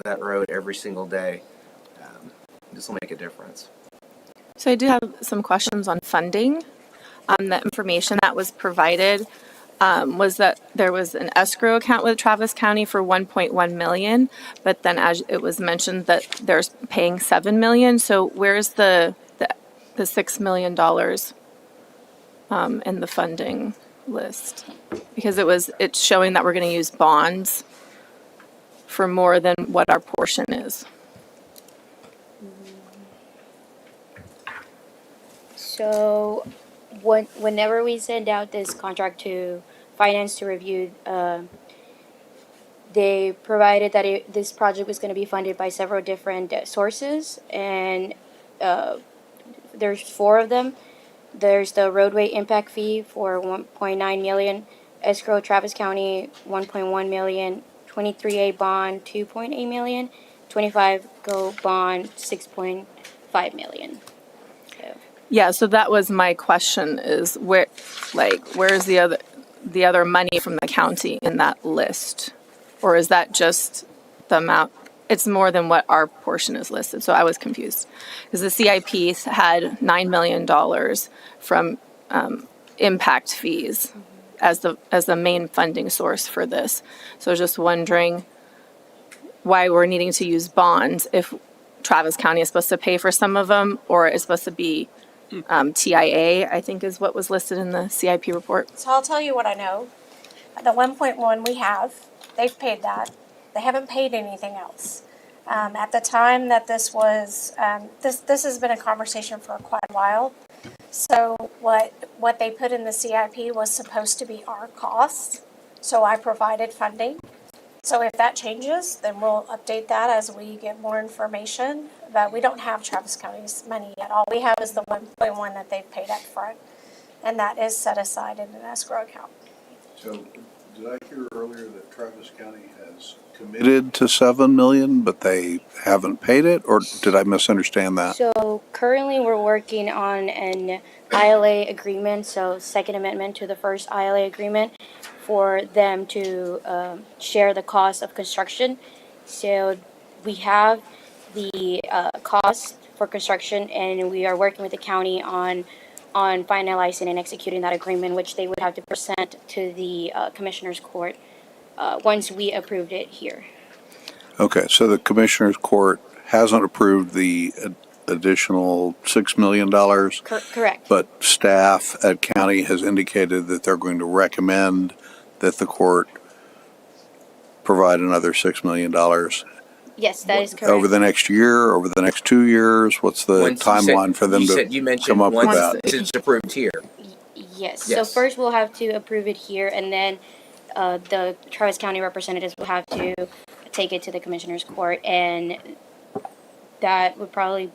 that road every single day, this will make a difference. So I do have some questions on funding. The information that was provided was that there was an escrow account with Travis County for 1.1 million, but then as it was mentioned that there's paying 7 million. So where's the $6 million in the funding list? Because it's showing that we're going to use bonds for more than what our portion is. So whenever we send out this contract to finance to review, they provided that this project was going to be funded by several different sources, and there's 4 of them. There's the roadway impact fee for 1.9 million, escrow Travis County 1.1 million, 23A bond 2.8 million, 25 go bond 6.5 million. Yeah, so that was my question: is where's the other money from the county in that list, or is that just the amount? It's more than what our portion is listed. So I was confused because the CIP had $9 million from impact fees as the main funding source for this. So I was just wondering why we're needing to use bonds if Travis County is supposed to pay for some of them, or it's supposed to be TIA, I think is what was listed in the CIP report. So I'll tell you what I know. The 1.1 we have, they've paid that. They haven't paid anything else. At the time that this was, this has been a conversation for quite a while. So what they put in the CIP was supposed to be our cost. So I provided funding. So if that changes, then we'll update that as we get more information. But we don't have Travis County's money yet. All we have is the 1.1 that they've paid up front, and that is set aside in an escrow account. So did I hear earlier that Travis County has committed to 7 million, but they haven't paid it, or did I misunderstand that? So currently we're working on an ILA agreement, so second amendment to the first ILA agreement, for them to share the cost of construction. So we have the cost for construction, and we are working with the county on finalizing and executing that agreement, which they would have to present to the Commissioner's Court once we approved it here. Okay, so the Commissioner's Court hasn't approved the additional $6 million. Correct. But staff at county has indicated that they're going to recommend that the court provide another $6 million. Yes, that is correct. Over the next year, over the next 2 years, what's the timeline for them to come up with that? It's approved here. Yes. Yes. So first we'll have to approve it here, and then the Travis County representatives will have to take it to the Commissioner's Court, and that would probably,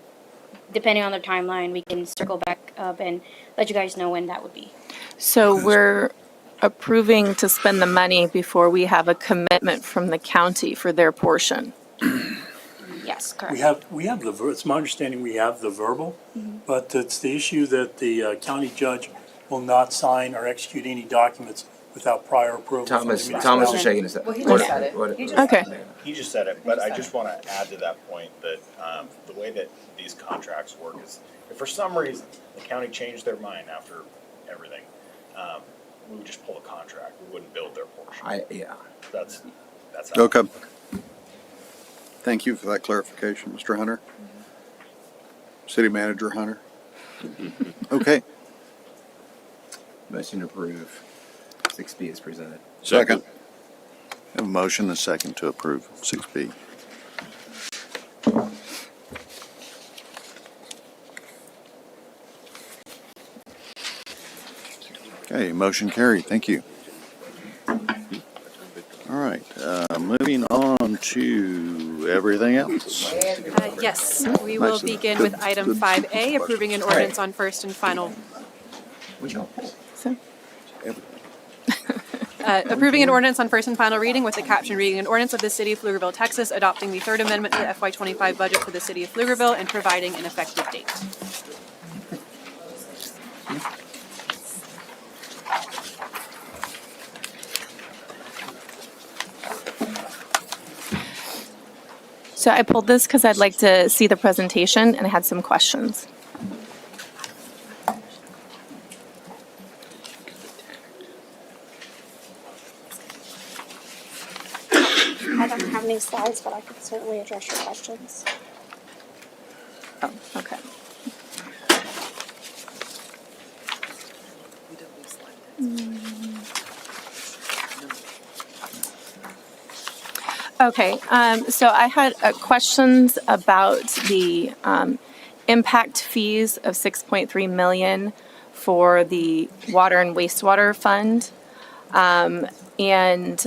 depending on the timeline, we can circle back up and let you guys know when that would be. So we're approving to spend the money before we have a commitment from the county for their portion. Yes, correct. We have it's my understanding we have the verbal, but it's the issue that the county judge will not sign or execute any documents without prior approval from the Thomas municipality. is shaking his head. Well, he just said it. Okay. He just said it, but I just want to add to that point that the way that these contracts work is, if for some reason the county changed their mind after everything, we would just pull a contract. We wouldn't build their portion. That's how. Okay. Thank you for that clarification, Mr. Hunter. City Manager Hunter. Okay. Motion to approve 6B is presented. Second. Have a motion and a second to approve 6B. Okay, motion carried. Thank you. All right, moving on to everything else. Yes, we will begin with item 5A, approving an ordinance on first and final. Approving an ordinance on first and final reading with the caption reading an ordinance of the City of Pflugerville, Texas, adopting the third amendment to the FY25 budget for the City of Pflugerville and providing an effective date. So I pulled this because I'd like to see the presentation and I had some questions. I don't have any slides, but I can certainly address your questions. Oh, okay. Okay, so I had questions about the impact fees of 6.3 million for the water and wastewater fund, and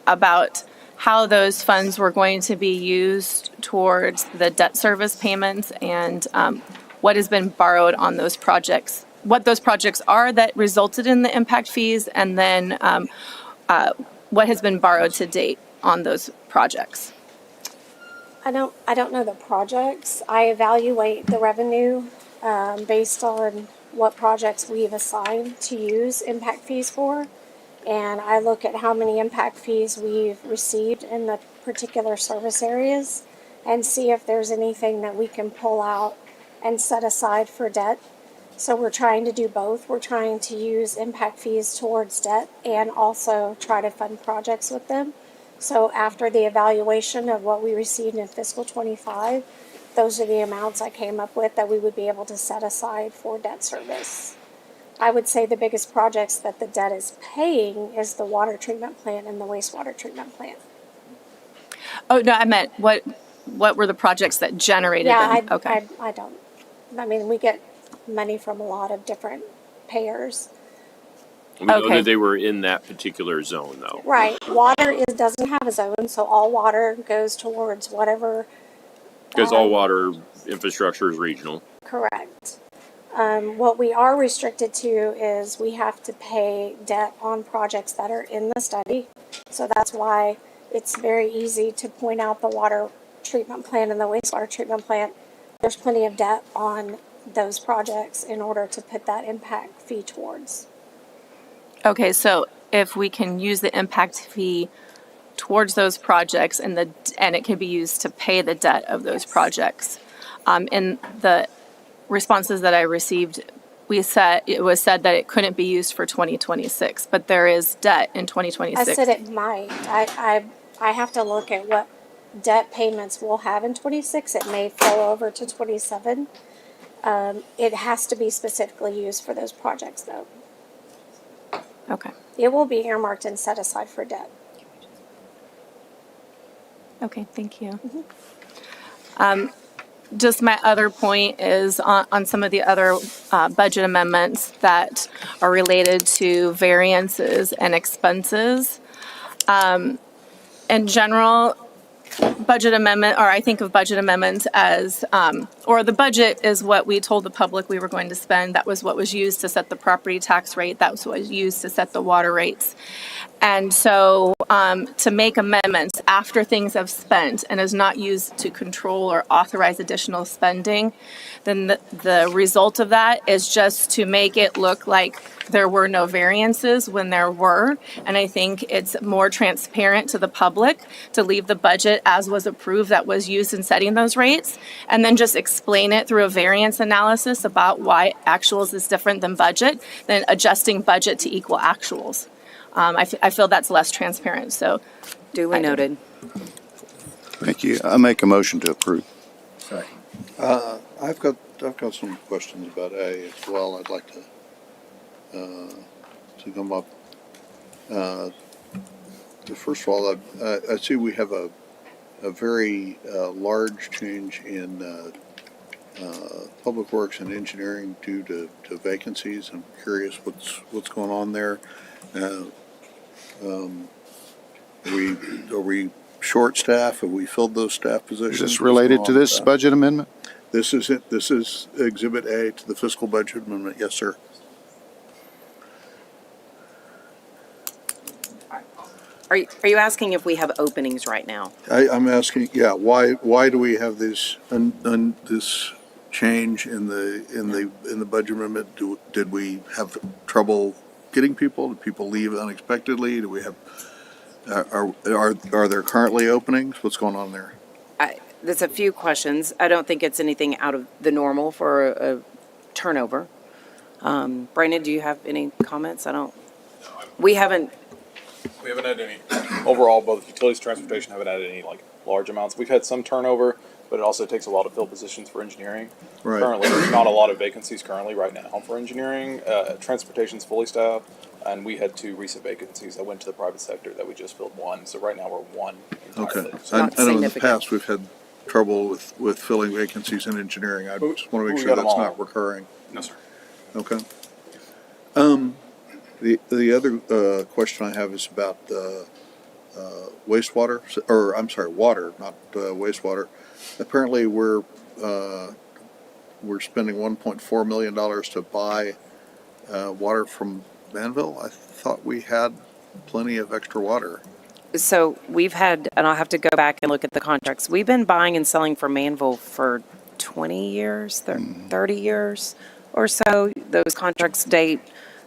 about how those funds were going to be used towards the debt service payments and what has been borrowed on those projects, what those projects are that resulted in the impact fees, and then what has been borrowed to date on those projects. I don't know the projects. I evaluate the revenue based on what projects we've assigned to use impact fees for. And I look at how many impact fees we've received in the particular service areas and see if there's anything that we can pull out and set aside for debt. So we're trying to do both. We're trying to use impact fees towards debt and also try to fund projects with them. So after the evaluation of what we received in fiscal 25, those are the amounts I came up with that we would be able to set aside for debt service. I would say the biggest projects that the debt is paying is the water treatment plant and the wastewater treatment plant. Oh, no, I meant what were the projects that generated them? Okay. I don't. I mean, we get money from a lot of different payers. We know that they were in that particular zone, though. Right. Water doesn't have a zone, so all water goes towards whatever. Because all water infrastructure is regional. Correct. What we are restricted to is we have to pay debt on projects that are in the study. So that's why it's very easy to point out the water treatment plant and the wastewater treatment plant. There's plenty of debt on those projects in order to put that impact fee towards. Okay, so if we can use the impact fee towards those projects and it can be used to pay the debt of those projects. In the responses that I received, it was said that it couldn't be used for 2026, but there is debt in 2026. I said it might. I have to look at what debt payments we'll have in 26. It may flow over to 27. It has to be specifically used for those projects, though. Okay. It will be earmarked and set aside for debt. Okay, thank you. just my other point is on some of the other budget amendments that are related to variances and expenses. In general, budget amendment, or I think of budget amendments as, or the budget is what we told the public we were going to spend. That was what was used to set the property tax rate. That was what was used to set the water rates. And so to make amendments after things have spent and is not used to control or authorize additional spending, then the result of that is just to make it look like there were no variances when there were. And I think it's more transparent to the public to leave the budget as was approved that was used in setting those rates, and then just explain it through a variance analysis about why actuals is different than budget, than adjusting budget to equal actuals. I feel that's less transparent, so. Duly noted. Thank you. I make a motion to approve. Sorry. I've got some questions about A as well. I'd like to come up. First of all, I see we have a very large change in public works and engineering due to vacancies. I'm curious what's going on there. Are we short staff? Have we filled those staff positions? Is this related to this budget amendment? This is it. This is Exhibit A to the fiscal budget amendment. Yes, sir. Are you asking if we have openings right now? I'm asking, yeah, why do we have this this change in the budget amendment? Did we have trouble getting people? Did people leave unexpectedly? Do we have are there currently openings? What's going on there? There's a few questions. I don't think it's anything out of the normal for a turnover. Brandon, do you have any comments? We haven't had any, overall, both utilities and transportation haven't had any large amounts. We've had some turnover, but it also takes a while to fill positions for engineering. Right. Currently, there's not a lot of vacancies right now for engineering. Transportation's fully staffed, and we had 2 recent vacancies that went to the private sector that we just filled 1. So right now we're 1 entirely. Okay. I know in the past we've had trouble with filling vacancies in engineering. I just want to make sure that's not recurring. No, sir. Okay. The other question I have is about wastewater, or I'm sorry, water, not wastewater. Apparently, we're spending $1.4 million to buy water from Manville. I thought we had plenty of extra water. So we've had, and I'll have to go back and look at the contracts. We've been buying and selling from Manville for 20 years, 30 years or so. Those contracts date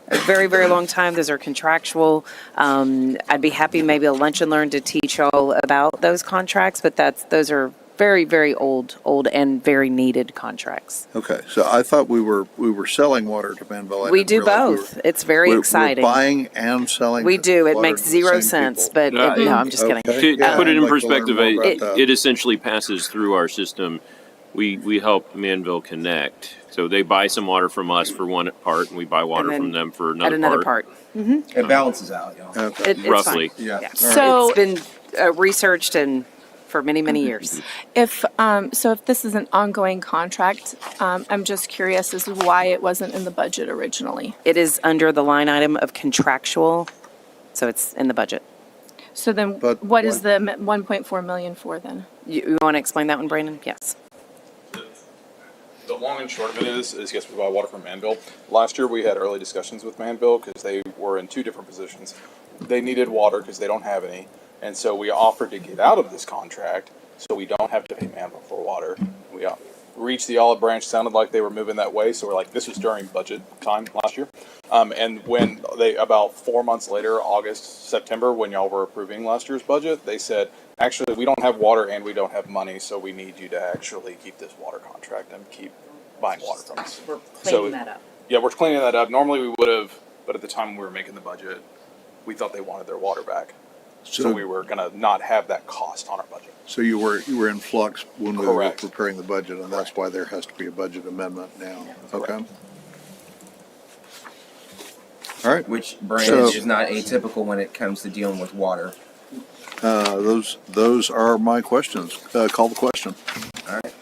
a very, very long time. Those are contractual. I'd be happy maybe a lunch and learn to teach y'all about those contracts, but those are very, very old and very needed contracts. Okay, so I thought we were selling water to Manville. We do both. It's very exciting. We're buying and selling. We do. It makes to the zero same sense, people. but no, I'm just kidding. To put it in perspective, I'd like to learn more about it essentially passes through our system. We help Manville connect. So they buy some water from us for one part, and we buy water from them for another part. Mm-hmm. It balances out, y'all. It's Roughly. fine. Yeah. So it's been researched and for many, many years. if this is an ongoing contract, I'm just curious as to why it wasn't in the budget originally. It is under the line item of contractual, so it's in the budget. So then, what is the 1.4 million for then? You want to explain that one, Brandon? Yes. The long and short of it is yes, we buy water from Manville. Last year we had early discussions with Manville because they were in 2 different positions. They needed water because they don't have any, and so we offered to get out of this contract so we don't have to pay Manville for water. We reached the olive branch, sounded like they were moving that way, so we're like, this was during budget time last year. And when about 4 months later, August, September, when y'all were approving last year's budget, they said, actually, we don't have water and we don't have money, so we need you to actually keep this water contract and keep buying water from us. We're cleaning that up. Yeah, we're cleaning that up. Normally we would have, but at the time we were making the budget, we thought they wanted their water back. So we were going to not have that cost on our budget. So you were in flux when we Correct. were preparing the budget, and that's why there has to be a budget amendment now. Okay. All right. Which, Brandon, is not atypical when it comes to dealing with water. Those are my questions. Call the question. All right.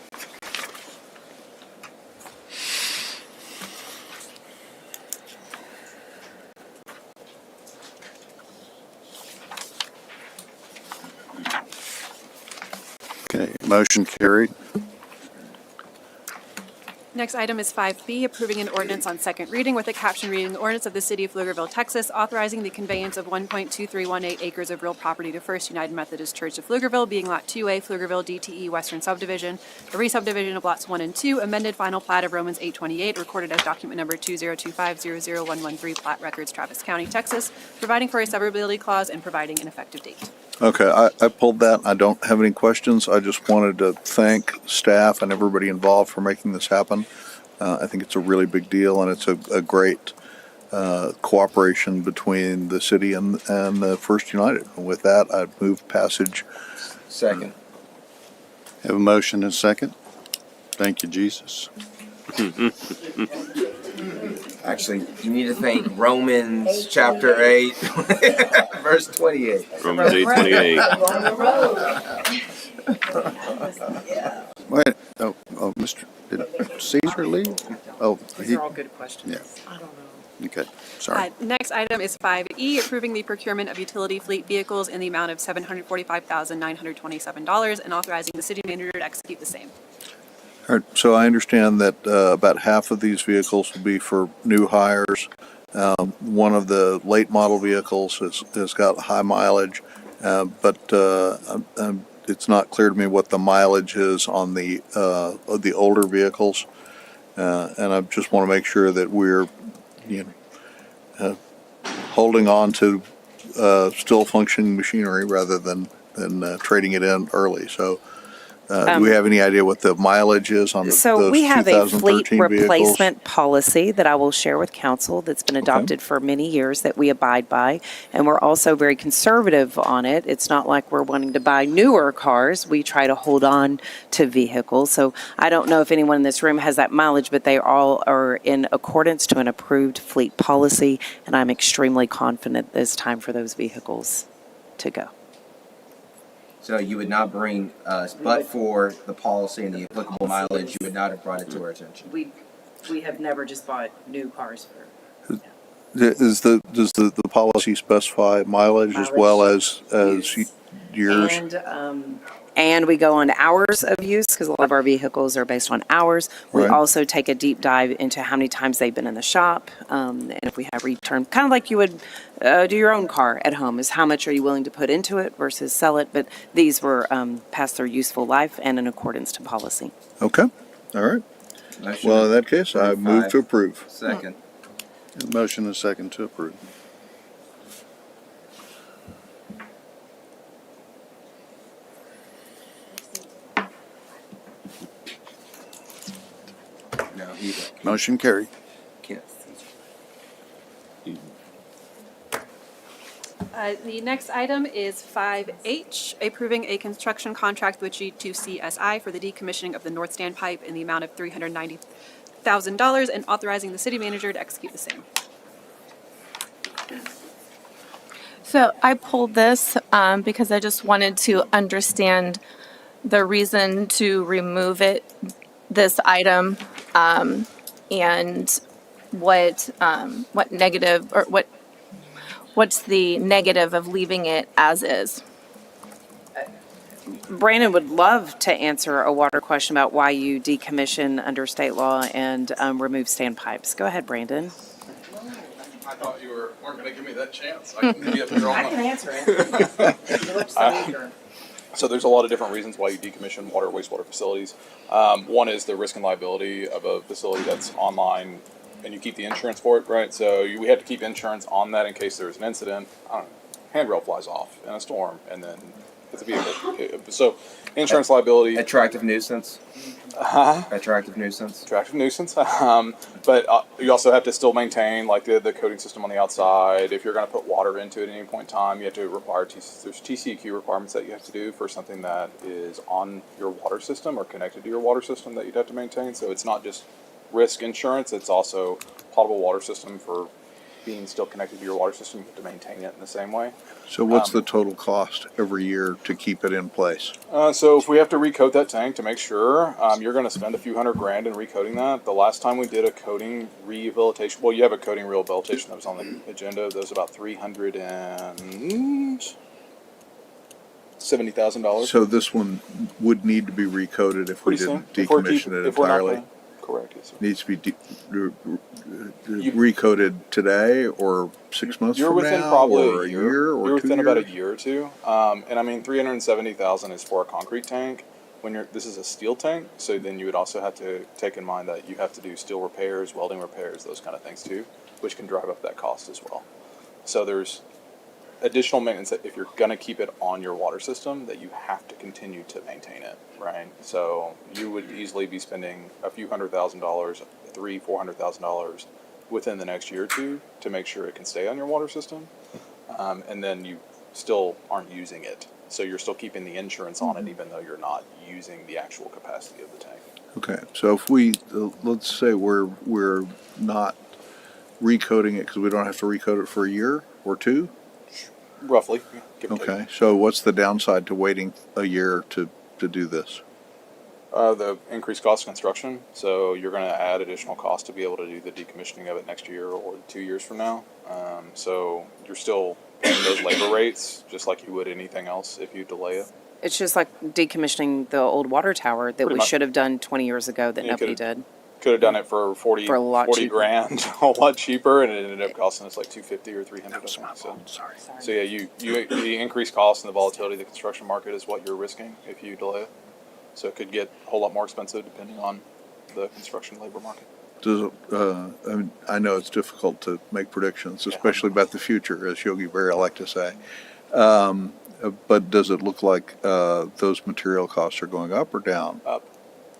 Motion carried. Next item is 5B, approving an ordinance on second reading with a caption reading, ordinance of the City of Pflugerville, Texas, authorizing the conveyance of 1.2318 acres of real property to First United Methodist Church of Pflugerville, being Lot 2A, Pflugerville DTE Western Subdivision, a re-subdivision of Lots 1 and 2, amended final plat of Romans 828, recorded as document number 202500113, plat records, Travis County, Texas, providing for a severability clause and providing an effective date. Okay, I pulled that. I don't have any questions. I just wanted to thank staff and everybody involved for making this happen. I think it's a really big deal, and it's a great cooperation between the city and First United. And with that, I'd move passage. Second. Have a motion and a second. Thank you, Jesus. Actually, you need to thank Romans chapter 8, verse 28. Romans 8:28. Wait, Mr. Did Caesar leave? Oh, These are all good questions. Yeah. I don't know. Okay, sorry. Next item is 5E, approving the procurement of utility fleet vehicles in the amount of $745,927 and authorizing the city manager to execute the same. All right, so I understand that about half of these vehicles will be for new hires. One of the late model vehicles has got high mileage, but it's not clear to me what the mileage is on the older vehicles, and I just want to make sure that we're holding on to still functioning machinery rather than trading it in early. So. Do we have any idea what the mileage is on So we those have a fleet 2013 vehicles? replacement policy that I will share with council that's been adopted for many years that we abide by. And we're also very conservative on it. It's not like we're wanting to buy newer cars. We try to hold on to vehicles. So I don't know if anyone in this room has that mileage, but they all are in accordance to an approved fleet policy. And I'm extremely confident it's time for those vehicles to go. So you would not bring us, but for the policy and the applicable mileage, you would not have brought it to our attention. We have never just bought new cars for. Does the policy specify mileage as well as years? And we go on hours of use because a lot of our vehicles are based on hours. We Right. also take a deep dive into how many times they've been in the shop. And if we have return, kind of like you would do your own car at home, is how much are you willing to put into it versus sell it. But these were past their useful life and in accordance to policy. Okay, all right. Well, in that case, I move to approve. Second. Motion and a second to approve. No, Motion carried. The next item is 5H, approving a construction contract with G2CSI for the decommissioning of the North Stand pipe in the amount of $390,000 and authorizing the city manager to execute the same. So I pulled this because I just wanted to understand the reason to remove this item, and what negative or what's the negative of leaving it as is. Brandon would love to answer a water question about why you decommission under state law and remove standpipes. Go ahead, Brandon. I thought you weren't going to give me that chance. I can answer it. So there's a lot of different reasons why you decommission water wastewater facilities. One is the risk and liability of a facility that's online, and you keep the insurance for it, right? So we have to keep insurance on that in case there's an incident. I don't know, handrail flies off in a storm, and then it's a vehicle. So insurance liability. Attractive nuisance. Attractive nuisance. Attractive nuisance. But you also have to still maintain like the coating system on the outside. If you're going to put water into it at any point in time, you have to require there's TCEQ requirements that you have to do for something that is on your water system or connected to your water system that you'd have to maintain. So it's not just risk insurance, it's also potable water system for being still connected to your water system. You have to maintain it in the same way. So what's the total cost every year to keep it in place? So if we have to recoat that tank to make sure, you're going to spend a few $100,000 in recoating that. The last time we did a coating rehabilitation, well, you have a coating rehabilitation that was on the agenda. That was about $360 $70,000. So this one would need to be recoded if we Pretty soon. didn't If we're decommission it if we're not entirely. gonna, correct, yes, sir. Needs to be recoded today or 6 months You're from within now probably or a year or You're 2 within years? about a year or two. And I mean, 370,000 is for a concrete tank. This is a steel tank, so then you would also have to take in mind that you have to do steel repairs, welding repairs, those kind of things too, which can drive up that cost as well. So there's additional maintenance that if you're gonna keep it on your water system, that you have to continue to maintain it, right? So you would easily be spending a few $100,000, $400,000 within the next year or two to make sure it can stay on your water system, and then you still aren't using it. So you're still keeping the insurance on it, even though you're not using the actual capacity of the tank. Okay, so if we, let's say we're not recoding it because we don't have to recode it for a year or two? Roughly. Give or take. Okay, so what's the downside to waiting a year to do this? The increased cost of construction. So you're going to add additional cost to be able to do the decommissioning of it next year or 2 years from now. So you're still paying those labor rates just like you would anything else if you delay it. It's just like decommissioning the old water tower that Pretty we much. should have done 20 years ago that You nobody did. Could have done it for 40 For a lot cheaper. grand, a lot cheaper, and it ended up costing us like 250 or 300. I think. So yeah, the increased cost and the volatility of the construction market is what you're risking if you delay it. So it could get a whole lot more expensive depending on the construction labor market. Does it, I mean, I know it's difficult to make predictions, especially about the future, as Yogi Berra like to say. But does it look like those material costs are going up or down? Up,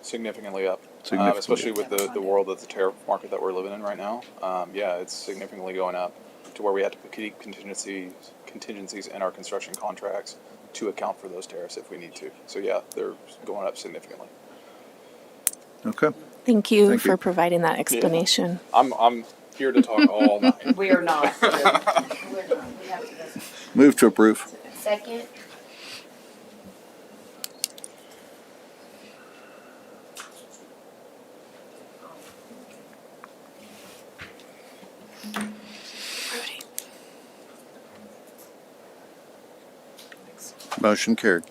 significantly up. Significantly Especially with the world of the tariff market that we're living in right now. Yeah, it's significantly going up to where we have to put contingencies in our construction contracts to account for those tariffs if we need to. So yeah, they're going up significantly. Okay. Thank you Thank for you. providing that explanation. I'm here to talk all night. We are not. Move to approve. Second. Motion carried.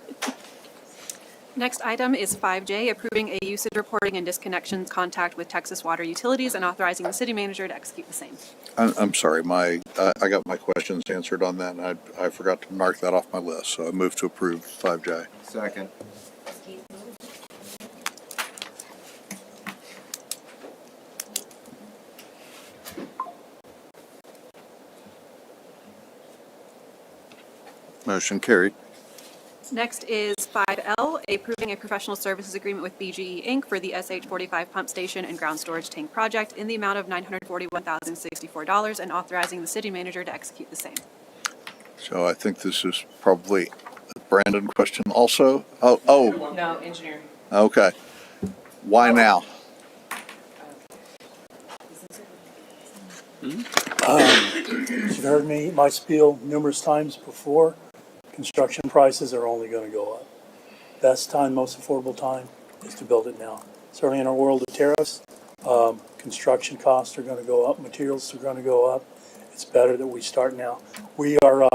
Next item is 5J, approving a usage reporting and disconnections contact with Texas Water Utilities and authorizing the city manager to execute the same. I'm sorry, I got my questions answered on that, and I forgot to mark that off my list, so I move to approve 5J. Second. Motion carried. Next is 5L, approving a professional services agreement with BGE Inc. for the SH45 pump station and ground storage tank project in the amount of $941,064 and authorizing the city manager to execute the same. So I think this is probably a Brandon question also. Oh, No, engineer. okay. Why now? You've heard me, my spiel numerous times before. Construction prices are only going to go up. Best time, most affordable time is to build it now. Certainly in our world of tariffs, construction costs are going to go up, materials are going to go up. It's better that we start now. We are,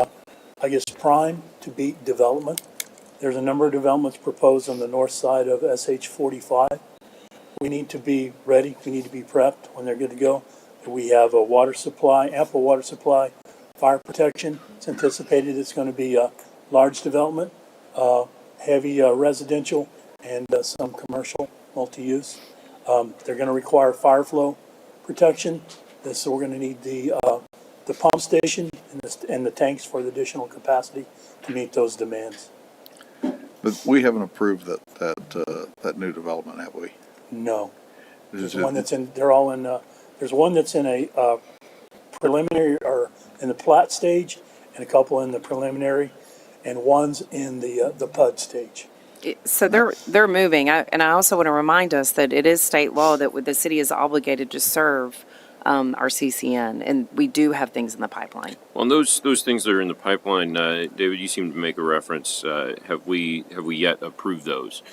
I guess, primed to beat development. There's a number of developments proposed on the north side of SH45. We need to be ready. We need to be prepped when they're good to go. We have a water supply, ample water supply, fire protection. It's anticipated it's going to be a large development, heavy residential, and some commercial multi-use. They're going to require fire flow protection. So we're going to need the pump station and the tanks for the additional capacity to meet those demands. But we haven't approved that new development, have we? No. Is There's it- one that's in, they're all in, there's one that's in a preliminary or in the plat stage and a couple in the preliminary and one's in the PUD stage. So they're moving, and I also want to remind us that it is state law that the city is obligated to serve our CCN, and we do have things in the pipeline. Well, and those things that are in the pipeline, David, you seem to make a reference. Have we yet approved those?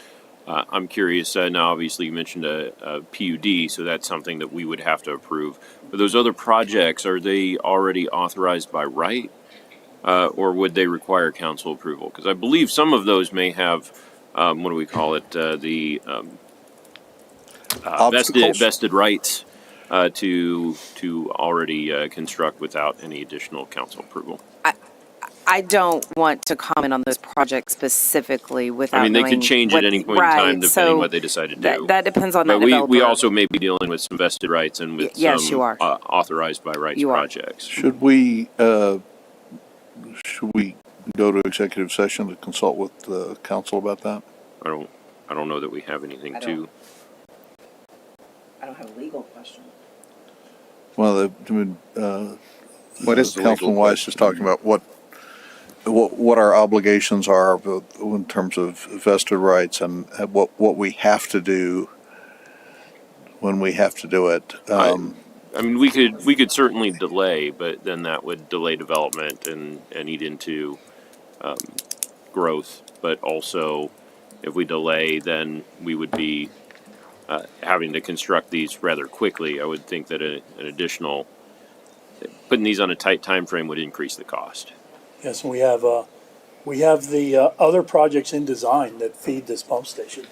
I'm curious. Now, obviously, you mentioned a PUD, so that's something that we would have to approve. But those other projects, are they already authorized by right? or would they require council approval? Because I believe some of those may have, what do we call it, vested rights to already construct without any additional council approval. I don't want to comment on this project specifically without I mean, they knowing could change what, at any point in right, time depending so what they decide to do. that depends on But that developer. we also may be dealing with some vested rights and with Yes, some you are. authorized by rights You are. projects. Should we go to executive session to consult with the council about that? I don't know that we have anything I to. don't have a legal question. Well, What is the legal Councilman Weiss question? is talking about what our obligations are in terms of vested rights and what we have to do when we have to do it. I mean, we could certainly delay, but then that would delay development and eat into growth. But also, if we delay, then we would be having to construct these rather quickly. I would think that an additional putting these on a tight time frame would increase the cost. Yes, and we have the other projects in design that feed this pump station,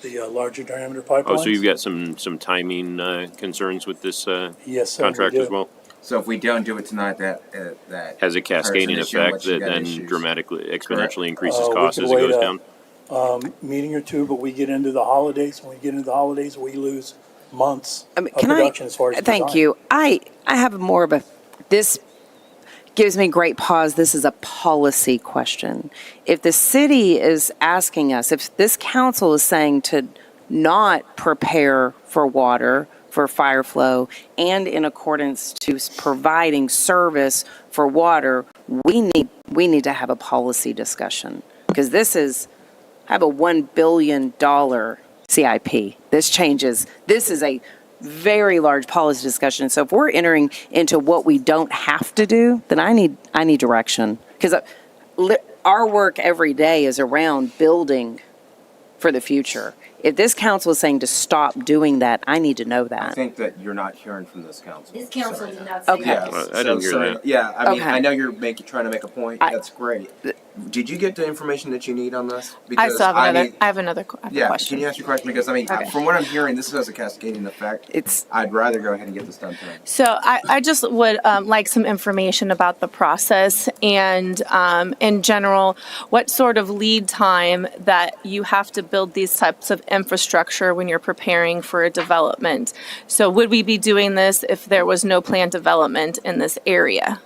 the larger diameter pipelines. Oh, so you've got some timing concerns with this Yes, sir, contract we do. as well? So if we don't do it tonight, that Has a cascading hurts an issue on effect which you that got then issues. dramatically, exponentially We increases cost could as it wait goes down? Meeting or two, but we get into the holidays. When we get into the holidays, we lose months of Can production as far as thank design. you. I have more of a, this gives me great pause. This is a policy question. If the city is asking us, if this council is saying to not prepare for water, for fire flow, and in accordance to providing service for water, we need to have a policy discussion. Because this is, I have a $1 billion CIP. This is a very large policy discussion. So if we're entering into what we don't have to do, then I need direction. Because our work every day is around building for the future. If this council is saying to stop doing that, I need to know I that. think that you're not hearing from this council. This council did not Okay. Yes. Well, I didn't hear that. Yeah, I mean, Okay. I know you're trying to make a point. That's great. Did you get the information that you need on this? I still have another. need- I have another Yeah, question. can you ask your question? Because, I mean, Okay. from what I'm hearing, this has a cascading effect. I'd rather go ahead and get this done tonight. So I just would like some information about the process and in general, what sort of lead time that you have to build these types of infrastructure when you're preparing for a development. So would we be doing this if there was no planned development in this area?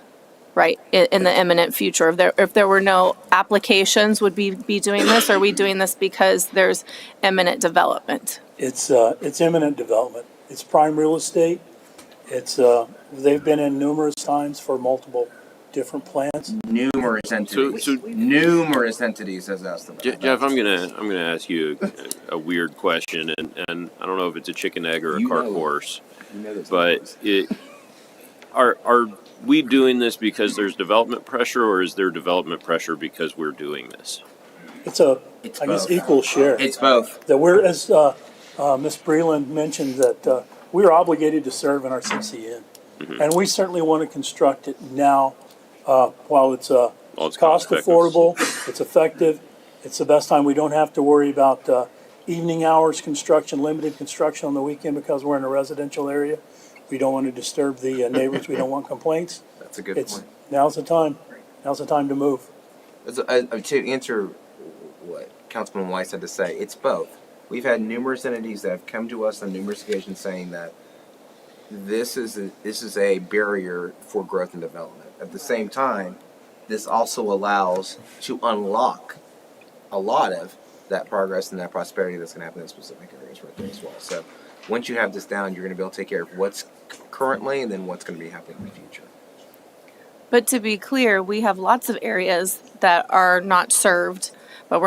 Right, in the imminent future, if there were no applications, would we be doing this? Or are we doing this because there's imminent development? It's imminent development. It's prime real estate. They've been in numerous times for multiple different plans. Numerous entities. Numerous entities has asked them. Jeff, I'm gonna ask you a weird question, and I don't know if it's a chicken egg or a cart horse, but are we doing this because there's development pressure, or is there development pressure because we're doing this? It's I guess, both. equal share. It's both. That we're, as Ms. Breland mentioned, that we're obligated to serve in our CCN. Mm-hmm. And we certainly want to construct it now while it's it's cost cost-effective. affordable, it's effective, it's the best time. We don't have to worry about evening hours construction, limited construction on the weekend because we're in a residential area. We don't want to disturb the neighbors. We don't want complaints. That's a good point. Now's the time. Now's the time to move. To answer what Councilman Weiss had to say, it's both. We've had numerous entities that have come to us on numerous occasions saying that this is a barrier for growth and development. At the same time, this also allows to unlock a lot of that progress and that prosperity that's going to happen in specific areas right there as well. So once you have this down, you're going to be able to take care of what's currently and then what's going to be happening in the future. But to be clear, we have lots of areas that are not served, but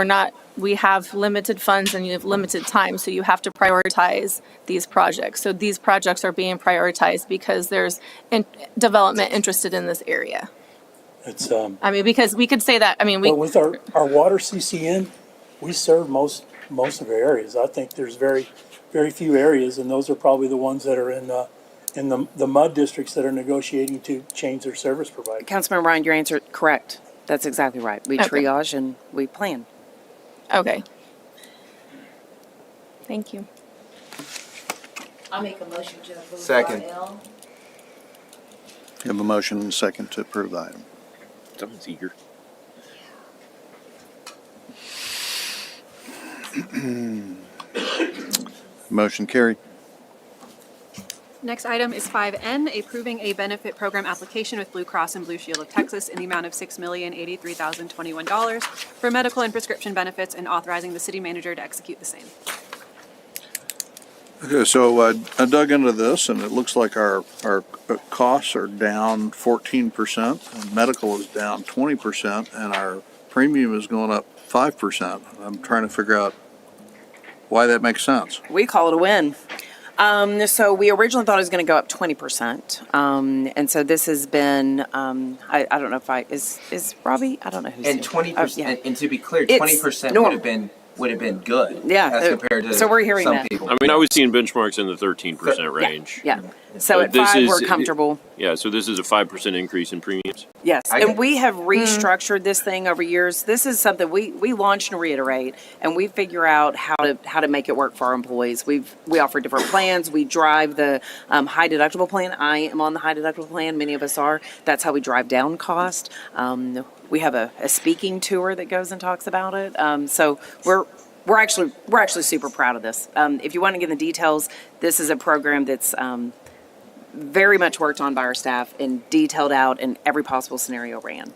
we have limited funds and you have limited time, so you have to prioritize these projects. So these projects are being prioritized because there's development interested in this area. It's because we could say that, but with our water CCN, we serve most of our areas. I think there's very few areas, and those are probably the ones that are in and the MUD districts that are negotiating to change their service provider. Councilman Ryan, your answer correct. That's exactly right. We Okay. triage and we plan. Okay. Thank you. I'll make a motion to approve. Second. 5L. You have a motion and a second to approve the item. Someone's eager. Motion carried. Next item is 5N, approving a benefit program application with Blue Cross and Blue Shield of Texas in the amount of $6,083,021 for medical and prescription benefits and authorizing the city manager to execute the same. Okay, so I dug into this, and it looks like our costs are down 14%, and medical is down 20%, and our premium is going up 5%. I'm trying to figure out why that makes sense. We call it a win. So we originally thought it was going to go up 20%. And so this has been, I don't know if is Robbie? I don't know who's And here. 20%, Yeah. and to be clear, It's 20% normal. would have been good. Yeah, as compared to so we're hearing some that. people. I mean, I was seeing benchmarks in the 13% range. Yeah. So at This 5, is- we're comfortable. Yeah, so this is a 5% increase in premiums. Yes, I and get- we have restructured this thing over years. This is something we launch and reiterate, and we figure out how to make it work for our employees. We offer different plans. We drive the high deductible plan. I am on the high deductible plan. Many of us are. That's how we drive down cost. We have a speaking tour that goes and talks about it. So we're actually super proud of this. If you want to get the details, this is a program that's very much worked on by our staff and detailed out in every possible scenario ran.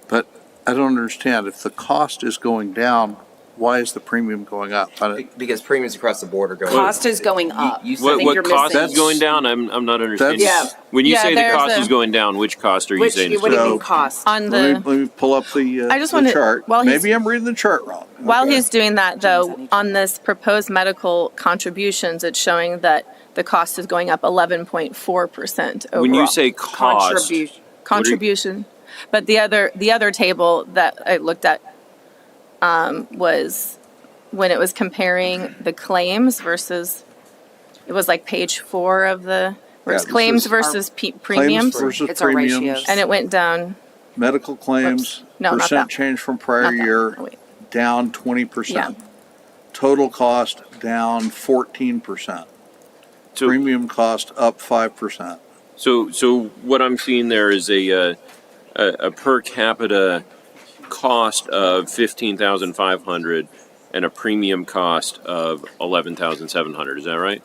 But I don't understand. If the cost is going down, why is the premium going up? Because premiums across the board are going Cost is going up. You What, said what you're cost missing- is going down? I'm not understanding. That's- When you Yeah, say the there's cost a- is going down, which cost are you Which, saying? is what do you going mean down? cost? On Let the me pull up the, I just the wanted- chart. while he's- Maybe I'm reading the chart wrong. While Okay. he's doing that, though, on this proposed medical contributions, it's showing that the cost is going up 11.4% overall. When you say cost, Contribution. But the other table that I looked at was when it was comparing the claims versus, it was like page 4 of the, where it's this claims is versus Claims premiums. versus It's our premiums, ratios. And it went down, medical claims, No, not percent that. change from prior Not that. year, Oh, wait. down 20%. Total cost down 14%. So- Premium cost up 5%. So what I'm seeing there is a per capita cost of 15,500 and a premium cost of 11,700. Is that right?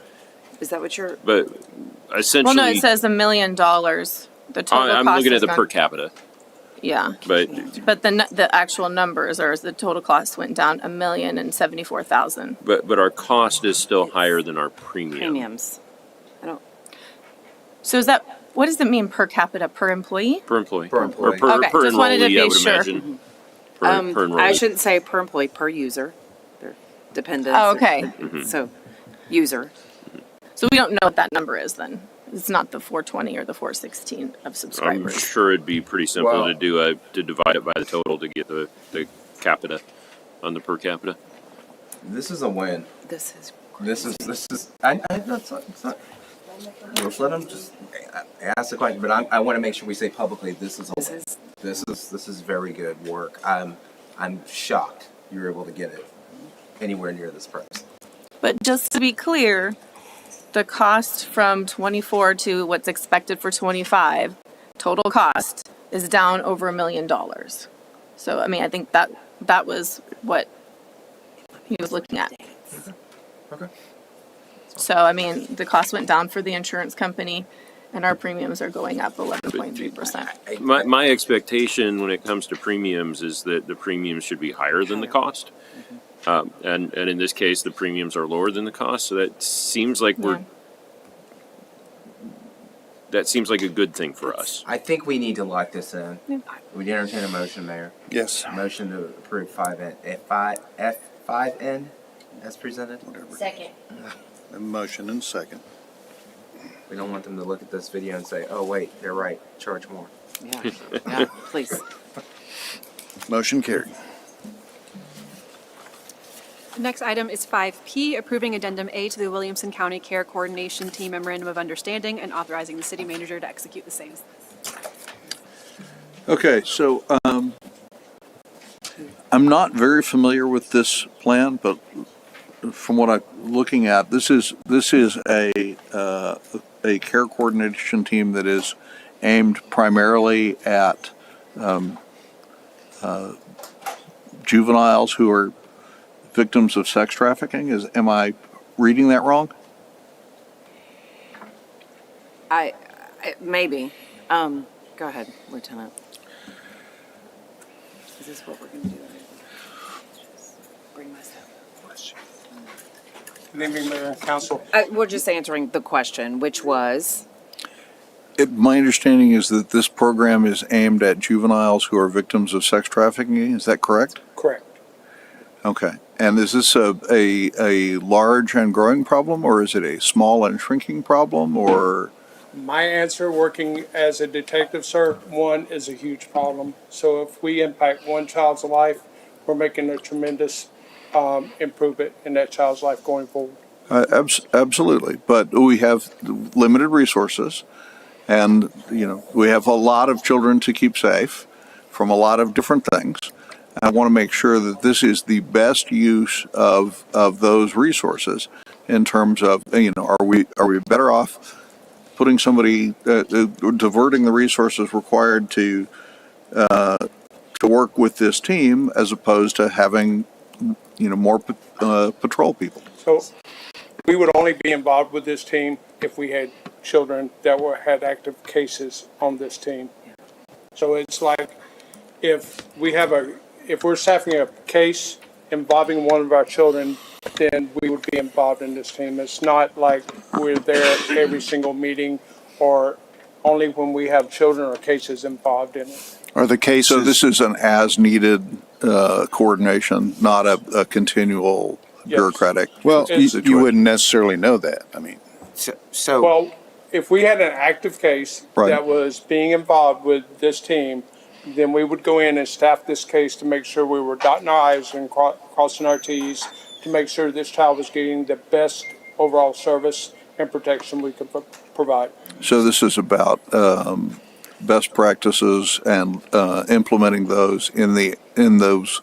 Is that what you're? But essentially, well, no, it says $1 million. The total I'm cost looking at is the gone- per capita. Yeah. But But the actual numbers are the total cost went down $1,074,000. but our cost is still higher than our premium. Premiums. I don't. So is that, what does it mean per capita, per employee? Per employee. Per employee. Or per, Okay, per just wanted to enrollee, I be would sure. imagine. Per I enrollee. shouldn't say per employee, per user. They're dependent. Oh, okay. Mm-hmm. So, user. So we don't know what that number is then. It's not the 420 or the 416 of I'm subscribers. sure it'd be pretty simple Well- to divide it by the total to get the capita on the per capita. This is a win. This is. This is. That's not. It's not. Let's let them just ask the question. But I want to make sure we say publicly this is a win. This is very good work. I'm shocked you were able to get it anywhere near this price. But just to be clear, the cost from 24 to what's expected for 25, total cost is down over $1 million. So, I mean, I think that was what he was looking at. Okay. So, I mean, the cost went down for the insurance company, and our premiums are going up 11.3%. My expectation when it comes to premiums is that the premiums should be higher than the cost. And in this case, the premiums are lower than the cost, so that seems like that seems like a good thing for us. I think we need to lock this in. Yeah. We entertain a motion, Mayor. Yes. Motion to approve 5N as presented. Second. A motion and second. We don't want them to look at this video and say, "Oh wait, they're right. Charge more." Yeah. Yeah, please. Motion carried. The next item is 5P, approving Addendum A to the Williamson County Care Coordination Team Memorandum of Understanding and authorizing the city manager to execute the same. Okay, so I'm not very familiar with this plan, but from what I'm looking at, this is a care coordination team that is aimed primarily at juveniles who are victims of sex trafficking. Am I reading that wrong? I maybe. Go ahead, Lieutenant. Is this what we're going to do? Bring myself. Good evening, Mayor and Council. We're just answering the question, which was. My understanding is that this program is aimed at juveniles who are victims of sex trafficking. Is that correct? Correct. Okay. And is this a large and growing problem, or is it a small and shrinking problem, or? My answer, working as a detective, sir, one is a huge problem. So if we impact one child's life, we're making a tremendous improvement in that child's life going forward. Absolutely. But we have limited resources, and we have a lot of children to keep safe from a lot of different things. I want to make sure that this is the best use of those resources in terms of, are we better off putting somebody, diverting the resources required to work with this team as opposed to having, more patrol people. So we would only be involved with this team if we had children that had active cases on this team. So it's like if we're staffing a case involving one of our children, then we would be involved in this team. It's not like we're there every single meeting or only when we have children or cases involved in it. Are the cases? So this is an as-needed coordination, not a continual bureaucratic. Well, situation. you wouldn't necessarily know that. I mean, So well, if we had an active case Right. that was being involved with this team, then we would go in and staff this case to make sure we were dotting our I's and crossing our T's to make sure this child was getting the best overall service and protection we could provide. So this is about best practices and implementing those in those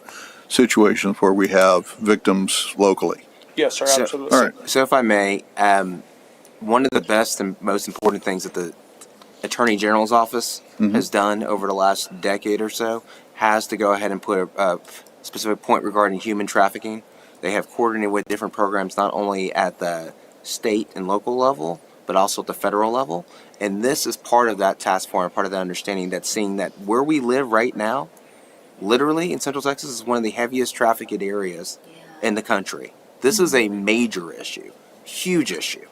situations where we have victims locally. Yes, sir, absolutely. All right. So if I may, one of the best and most important things that the Attorney General's office has done over the last decade or so has to go ahead and put a specific point regarding human trafficking. They have coordinated with different programs not only at the state and local level, but also at the federal level. And this is part of that task force, part of that understanding, that seeing that where we live right now, literally in Central Texas, is one of the heaviest trafficked areas in the country. This is a major issue, huge issue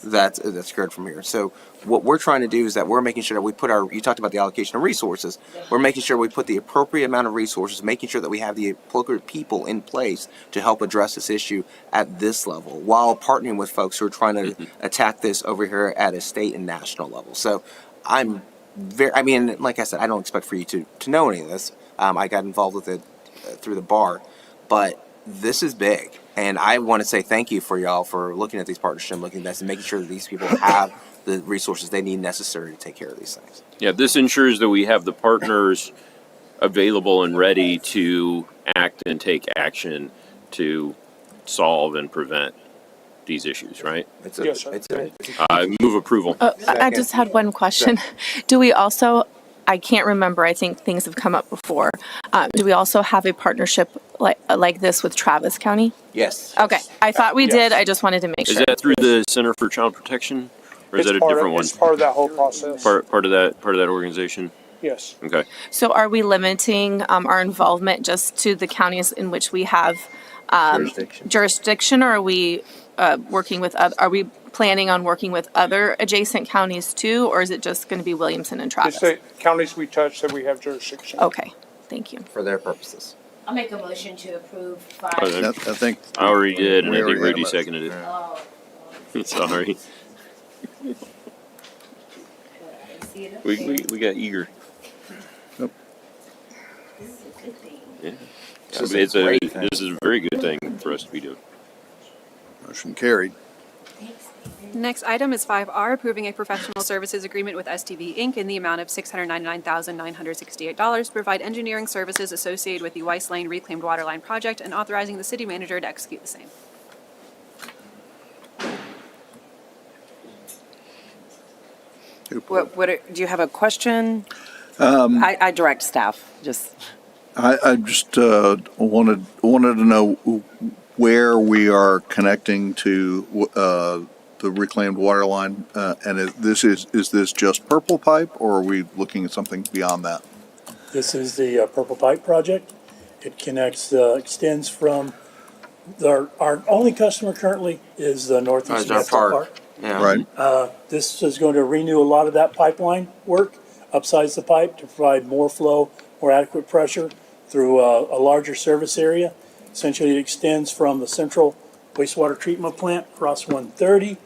that's occurred from here. So what we're trying to do is that we're making sure that we put you talked about the allocation of resources, we're making sure we put the appropriate amount of resources, making sure that we have the appropriate people in place to help address this issue at this level, while partnering with folks who are trying to attack this over here at a state and national level. So like I said, I don't expect for you to know any of this. I got involved with it through the bar, but this is big. And I want to say thank you for y'all for looking at these partnerships, looking at this, and making sure that these people have the resources they need necessary to take care of these things. Yeah, this ensures that we have the partners available and ready to act and take action to solve and prevent these issues, right? Yes, sir. I move approval. I just had one question. Do we also, I can't remember, I think things have come up before. Do we also have a partnership like this with Travis County? Yes. Okay, I thought we did. I just wanted to make Is sure. that through the Center for Child Protection, or is that a different one? It's part of that whole process. Part of that organization. Yes. Okay. So are we limiting our involvement just to the counties in which we have jurisdiction, or are we working with are we planning on working with other adjacent counties too, or is it just going to be Williamson and Travis? It's the counties we touch that we have jurisdiction. Okay, thank you. For their purposes. I'll make a motion to approve I think I already did, and we I think already Rudy had a seconded it. Sorry. We got eager. Yeah. This is It's a a great thing. this is a very good thing for us to be doing. Motion carried. Next item is 5R, approving a professional services agreement with STV Inc. in the amount of $699,968 to provide engineering services associated with the Weiss Lane Reclaimed Waterline project and authorizing the city manager to execute the same. Do you have a question? I direct staff, just. I just wanted to know where we are connecting to the reclaimed water line, and is this just purple pipe, or are we looking at something beyond that? This is the Purple Pipe project. It connects, extends from, our only customer currently is the Northeast Our National park. Park. Yeah. Right. This is going to renew a lot of that pipeline work, upsize the pipe to provide more flow, more adequate pressure through a larger service area. Essentially, it extends from the central wastewater treatment plant across 130.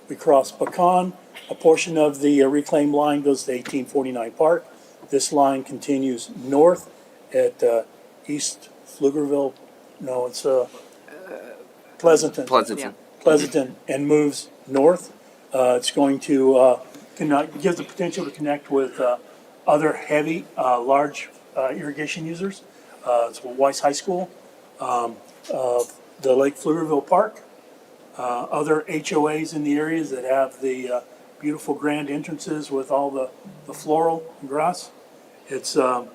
We cross Pecan. A portion of the reclaimed line goes to 1849 Park. This line continues north at East Pflugerville. No, it's Pleasanton. Pleasanton. Pleasanton, and moves north. It's going to give the potential to connect with other heavy, large irrigation users. It's Weiss High School, the Lake Pflugerville Park, other HOAs in the areas that have the beautiful grand entrances with all the floral and grass. It's a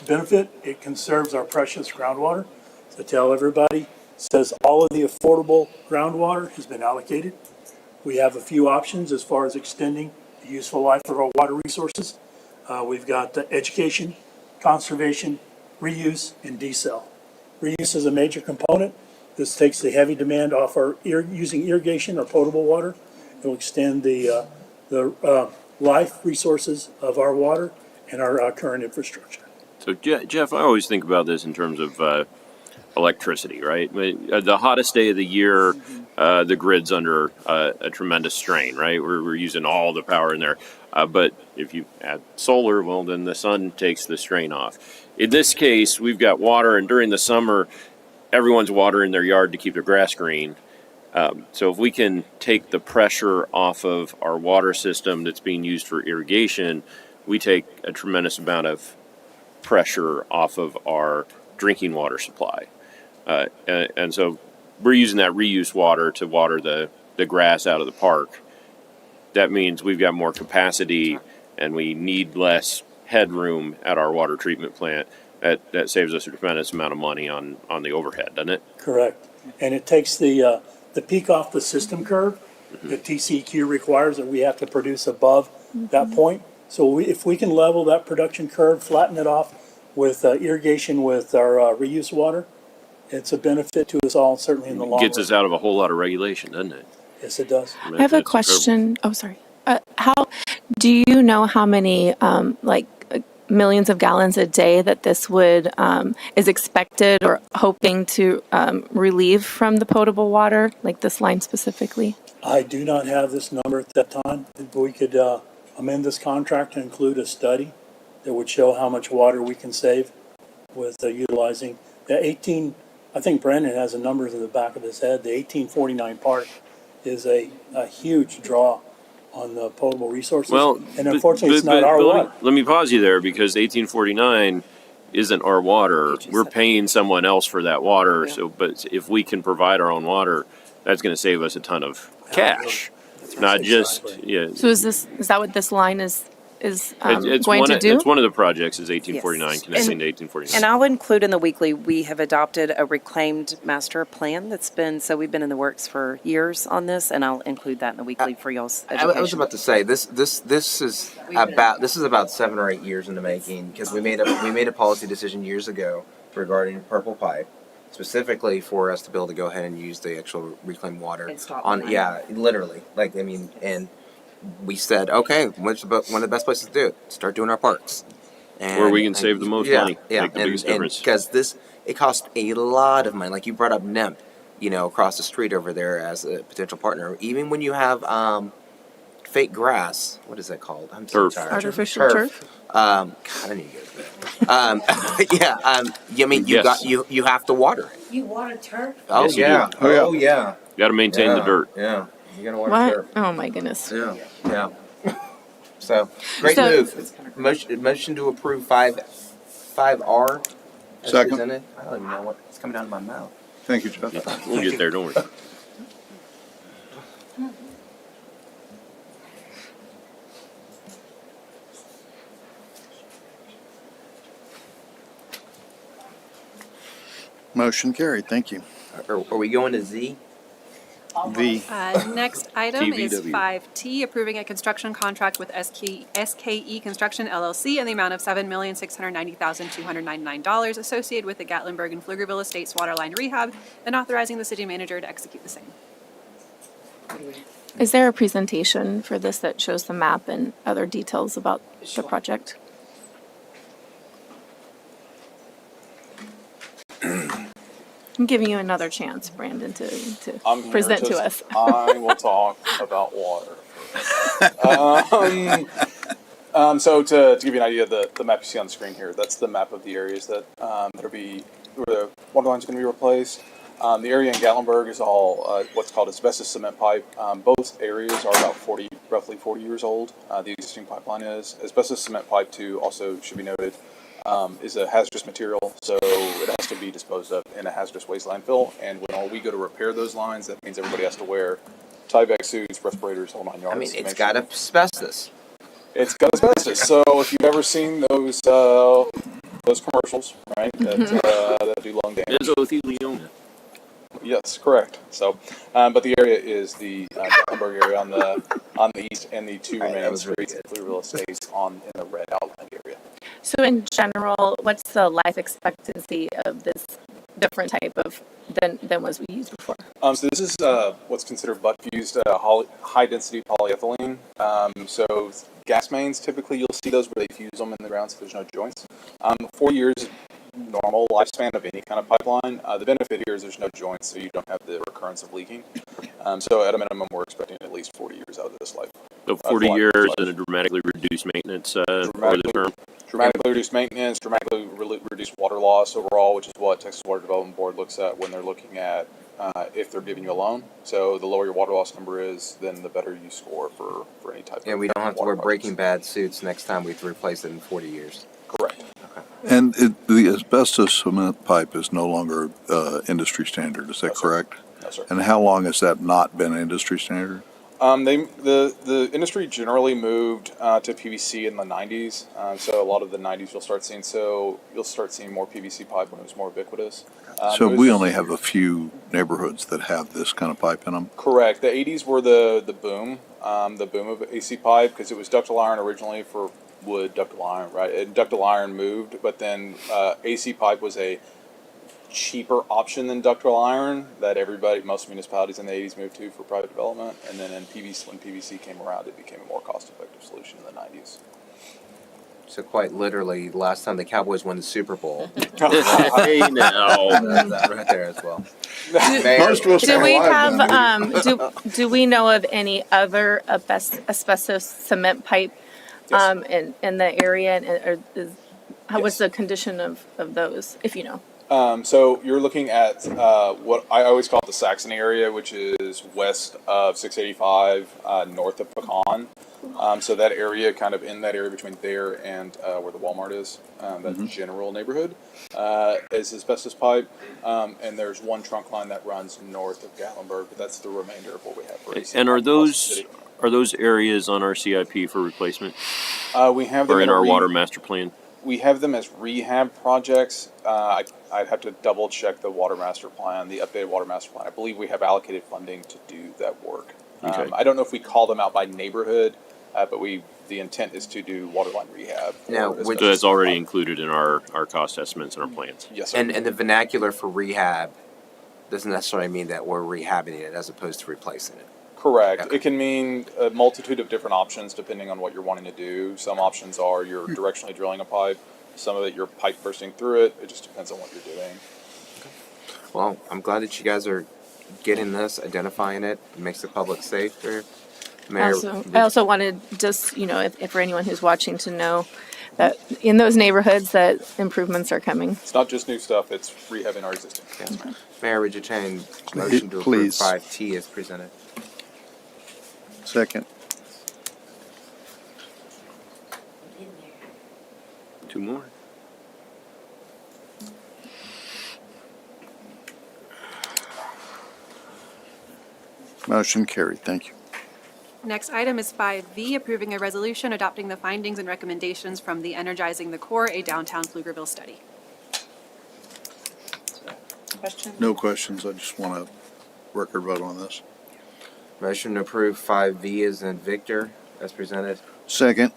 benefit. It conserves our precious groundwater. So tell everybody, says all of the affordable groundwater has been allocated. We have a few options as far as extending the useful life of our water resources. We've got education, conservation, reuse, and decel. Reuse is a major component. This takes the heavy demand off our using irrigation or potable water. It will extend the life resources of our water and our current infrastructure. So Jeff, I always think about this in terms of electricity, right? The hottest day of the year, the grid's under a tremendous strain, right? We're using all the power in there. But if you add solar, well, then the sun takes the strain off. In this case, we've got water, and during the summer, everyone's watering their yard to keep their grass green. So if we can take the pressure off of our water system that's being used for irrigation, we take a tremendous amount of pressure off of our drinking water supply. And so we're using that reused water to water the grass out of the park. That means we've got more capacity and we need less headroom at our water treatment plant. That saves us a tremendous amount of money on the overhead, doesn't it? Correct. And it takes the peak off the system curve. The TCEQ requires that we have to produce above that point. So if we can level that production curve, flatten it off with irrigation with our reuse water, it's a benefit to us all, certainly in the long run. Gets us out of a whole lot of regulation, doesn't it? Yes, it does. I have a question. Oh, sorry. How do you know how many millions of gallons a day that this would is expected or hoping to relieve from the potable water, like this line specifically? I do not have this number at that time. We could amend this contract to include a study that would show how much water we can save with utilizing the 18. I think Brendan has the numbers in the back of his head. The 1849 park is a huge draw on the potable resources. Well, and unfortunately, it's not our water. Let me pause you there, because 1849 isn't our water. We're paying someone else for that water. Yeah. So, but if we can provide our own water, that's going to save us a ton of cash. Not just So is that what this line is it's going to do? It's one of the projects is 1849, Yes. connecting to 1849. And I'll include in the weekly, we have adopted a reclaimed master plan we've been in the works for years on this, and I'll include that in the weekly for y'all's education. I was about to say this is about 7 or 8 years in the making, because we made a policy decision years ago regarding purple pipe, specifically for us to be able to go ahead and use the actual reclaimed water literally, and we said, okay, one of the best places to do it, start doing our parks. Where we can save the most money, make the biggest difference. Because it costs a lot of money. Like you brought up NEMP, across the street over there as a potential partner. Even when you have fake grass. What is that called? I'm Turf. so tired. Artificial turf. God, I need to go to bed. Yeah. I mean, you Yes. got you have to water it. You water turf? Oh Yes, you yeah. do. Oh yeah. Got to maintain the dirt. Yeah. You gotta water What? turf. Oh my goodness. Yeah. Yeah. So great So- move. Motion to approve 5R as Second. presented. I don't even know what's coming out of my mouth. Thank you, Jeff. We'll get there. Don't worry. Motion carried. Thank you. Are we going to Z? V. Next item is TVW. 5T, approving a construction contract with SKE Construction LLC in the amount of $7,690,299 associated with the Gatlinburg and Pflugerville Estates waterline rehab, and authorizing the city manager to execute the same. Is there a presentation for this that shows the map and other details about the project? I'm giving you another chance, Brandon, to I'm here present to us. I will talk about water. So to give you an idea, the map you see on the screen here, that's the map of the areas that where the water line's going to be replaced. The area in Gatlinburg is all what's called asbestos cement pipe. Both areas are about roughly 40 years old. The existing pipeline is. Asbestos cement pipe, too, also should be noted, is a hazardous material, so it has to be disposed of in a hazardous waste landfill. And when we go to repair those lines, that means everybody has to wear Tyvek suits, respirators, whole 9 yards. I mean, it's got asbestos. It's got asbestos. So if you've ever seen those commercials, right, that do lung damage. Mesothelioma. Yes, correct. So, but the area is the Gatlinburg area on the east, and the two remaining streets in Pflugerville Estates in the red outlined area. So in general, what's the life expectancy of this different type of than was we used before? So this is what's considered butt-fused high-density polyethylene. So gas mains, typically you'll see those where they fuse them in the ground so there's no joints. 4 years is normal lifespan of any kind of pipeline. The benefit here is there's no joints, so you don't have the recurrence of leaking. So at a minimum, we're expecting at least 40 years out of this life. So 40 years and a dramatically reduced maintenance for the term. Dramatically reduced maintenance, dramatically reduced water loss overall, which is what Texas Water Development Board looks at when they're looking at if they're giving you a loan. So the lower your water loss number is, then the better you score for any type of. And we don't have to wear Breaking Bad suits next time we replace it in 40 years. Correct. And the asbestos cement pipe is no longer industry standard, is that correct? No, sir. And how long has that not been industry standard? The industry generally moved to PVC in the 90s. So a lot of the 90s you'll start seeing more PVC pipe when it was more ubiquitous. So we only have a few neighborhoods that have this kind of pipe in them? Correct. The 80s were the boom of AC pipe, because it was ductile iron originally for wood, ductile iron, right? And ductile iron moved, but then AC pipe was a cheaper option than ductile iron that most municipalities in the 80s moved to for private development. And then when PVC came around, it became a more cost-effective solution in the 90s. So quite literally, last time the Cowboys won the Super Bowl. Hey now. That right there as well. Do we have? Do we know of any other asbestos cement pipe in the area? What's the condition of those, if you know? So you're looking at what I always call the Saxony area, which is west of 685, north of Pecan. So that area, kind of in that area between there and where the Walmart is, that general neighborhood, is asbestos pipe. And there's one trunk line that runs north of Gatlinburg, but that's the remainder of what we have for AC. And are those areas on our CIP for replacement? We have them or in our water master plan? We have them as rehab projects. I'd have to double check the water master plan, the updated water master plan. I believe we have allocated funding to do that work. Okay. I don't know if we call them out by neighborhood, but the intent is to do waterline rehab. Now, so that's already included in our cost estimates and our plans. Yes, sir. And the vernacular for rehab doesn't necessarily mean that we're rehabbing it as opposed to replacing it. Correct. Okay. It can mean a multitude of different options depending on what you're wanting to do. Some options are you're directionally drilling a pipe. Some of it, you're pipe bursting through it. It just depends on what you're doing. Well, I'm glad that you guys are getting this, identifying it. It makes the public safer. Mayor, I also wanted just, if for anyone who's watching to know that in those neighborhoods that improvements are coming. It's not just new stuff, it's rehabbing our existing. yes, ma'am. Mayor, would you change motion to approve Please. 5T as presented? Second. Two more. Motion carried. Thank you. Next item is 5V, approving a resolution adopting the findings and recommendations from the Energizing the Core, a downtown Pflugerville study. Question? No questions. I just want a record vote on this. Motion to approve 5V as in Victor as presented. Second.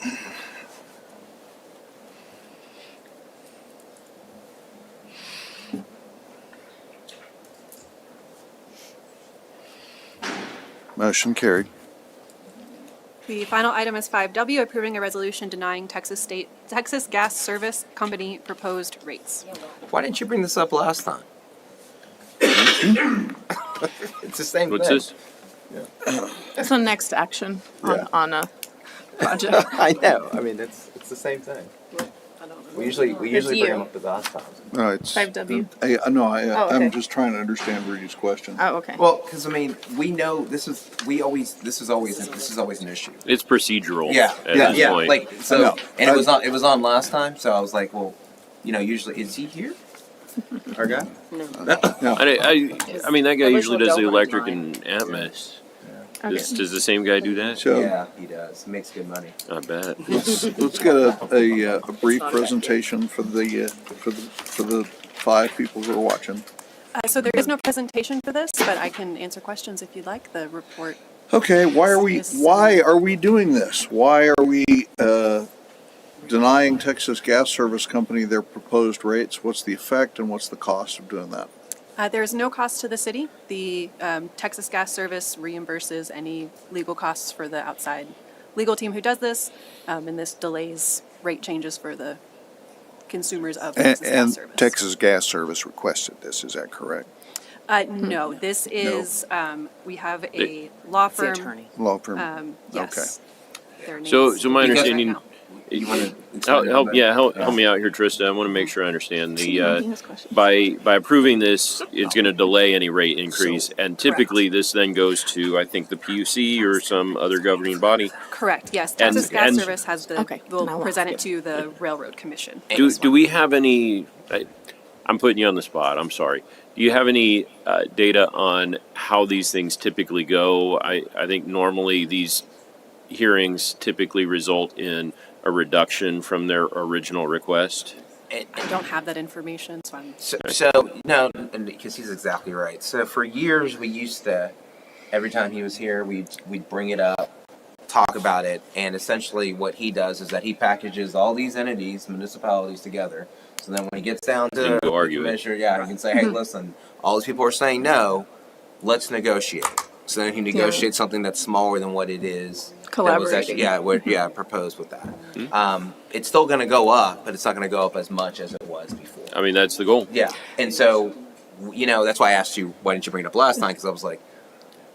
Motion carried. The final item is 5W, approving a resolution denying Texas Gas Service Company proposed rates. Why didn't you bring this up last time? It's the same What's thing. this? So next action on a project. I know. I mean, it's the same thing. We usually bring them up the last time. No, it's 5W? I'm okay. just trying to understand Rudy's question. Oh, okay. Well, because I mean, we know this is always an issue. It's procedural. Yeah, At yeah, this yeah. point. Like so, No, and it was on last time. So I was like, well, usually is he here? Our guy? No. I mean, that guy usually does the electric and Atmos. Okay. Does the same guy do that? So Yeah, he does. He makes good money. I bet. let's get a brief presentation for the 5 people who are watching. So there is no presentation for this, but I can answer questions if you'd like. The report. Okay, why are we doing this? Why are we denying Texas Gas Service Company their proposed rates? What's the effect and what's the cost of doing that? There's no cost to the city. The Texas Gas Service reimburses any legal costs for the outside legal team who does this, and this delays rate changes for the consumers of Texas Gas Service. Texas Gas Service requested this. Is that correct? No, this is, we have a law firm. Law firm. Yes. Their So names- my understanding. You want to explain Help that? me out here, Trista. I want to make sure I understand by approving this, it's going to delay any rate increase, and typically this then goes to, I think, the PUC or some other governing body. Correct, yes. And- Texas Gas and- Service has will present it to the Railroad Commission. Do we have any? I'm putting you on the spot. I'm sorry. Do you have any data on how these things typically go? I think normally these hearings typically result in a reduction from their original request. I don't have that information, so I'm. So no, because he's exactly right. So for years we used to, every time he was here, we'd bring it up, talk about it, and essentially what he does is that he packages all these entities, municipalities together. So then when he gets down to go argue it. commissioner, he can say, hey, listen, all these people are saying no, let's negotiate. So then he negotiates something that's smaller than what it is. Collaborating. Proposed with that. It's still going to go up, but it's not going to go up as much as it was before. I mean, that's the goal. Yeah, and so, that's why I asked you, why didn't you bring it up last time? Because I was like,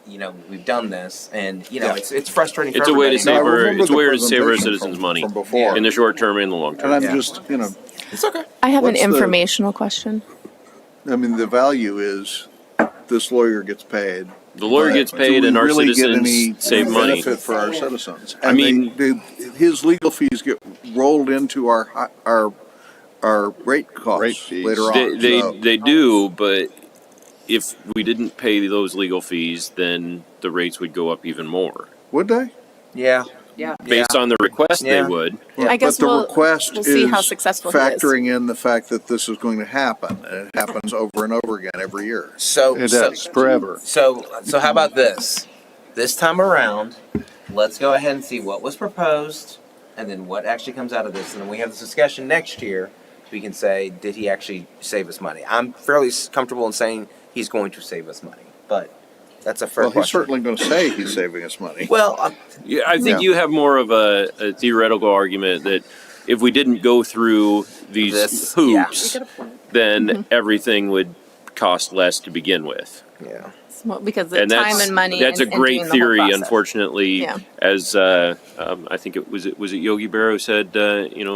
we've done this, and it's frustrating. For It's a way to save everybody. our citizens money from before. in the short term and the long term. And I'm just, It's okay. I have an What's the- informational question. I mean, the value is this lawyer gets paid. The lawyer but gets do paid we and our really get citizens any save money. benefit for our citizens? I And mean- his legal fees get rolled into our rate costs fees. later on. They do, but if we didn't pay those legal fees, then the rates would go up even more. Would they? Yeah. Based on the request, they would. I guess but the we'll request see is how successful he is. factoring in the fact that this is going to happen. And it happens over and over again every year. So It does forever. So how about this? This time around, let's go ahead and see what was proposed, and then what actually comes out of this. And then we have this discussion next year. We can say, did he actually save us money? I'm fairly comfortable in saying he's going to save us money, but that's a fair Well, he's question. certainly going to say he's saving us money. Well, I think you have more of a theoretical argument that if we didn't go through these hoops, then everything would cost less to begin with. Yeah. Well, because the And time and money. that's in a great doing the whole theory. process. Unfortunately, Yeah. as I think it was Yogi Berra who said,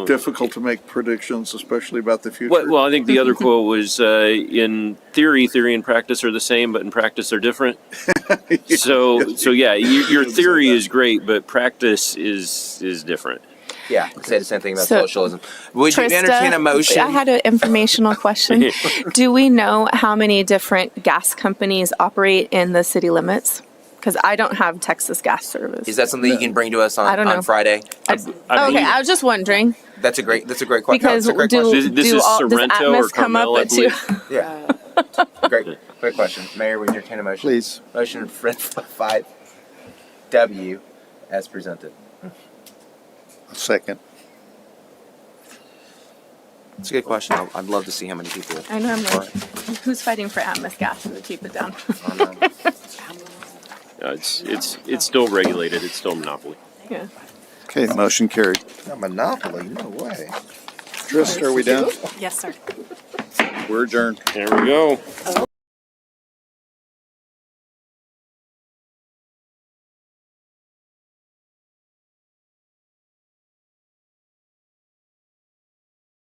Difficult to make predictions, especially about the future. Well, I think the other quote was, in theory and practice are the same, but in practice they're different. So yeah, your theory is great, but practice is different. Yeah, say the same thing about So, socialism. Would you Trista, entertain a motion? I had an informational question. Do we know how many different gas companies operate in the city limits? Because I don't have Texas gas service. Is that something you can bring to us I don't know. on Friday? Okay, I was just wondering. That's a great question. Because no, it's a great do, question. This do is all, does Sorrento or Atmos come up Carmel, I at two? Yeah. Great question. Mayor, would you entertain a motion? Please. Motion for 5W as presented. Second. It's a good question. I'd love to see how many people. I know. I'm like, who's fighting for Atmos gas to keep it down? It's still regulated. It's still a monopoly. Yeah. Okay, motion carried. A monopoly? No way. Trist, are we done? Yes, sir. We're adjourned. There we go.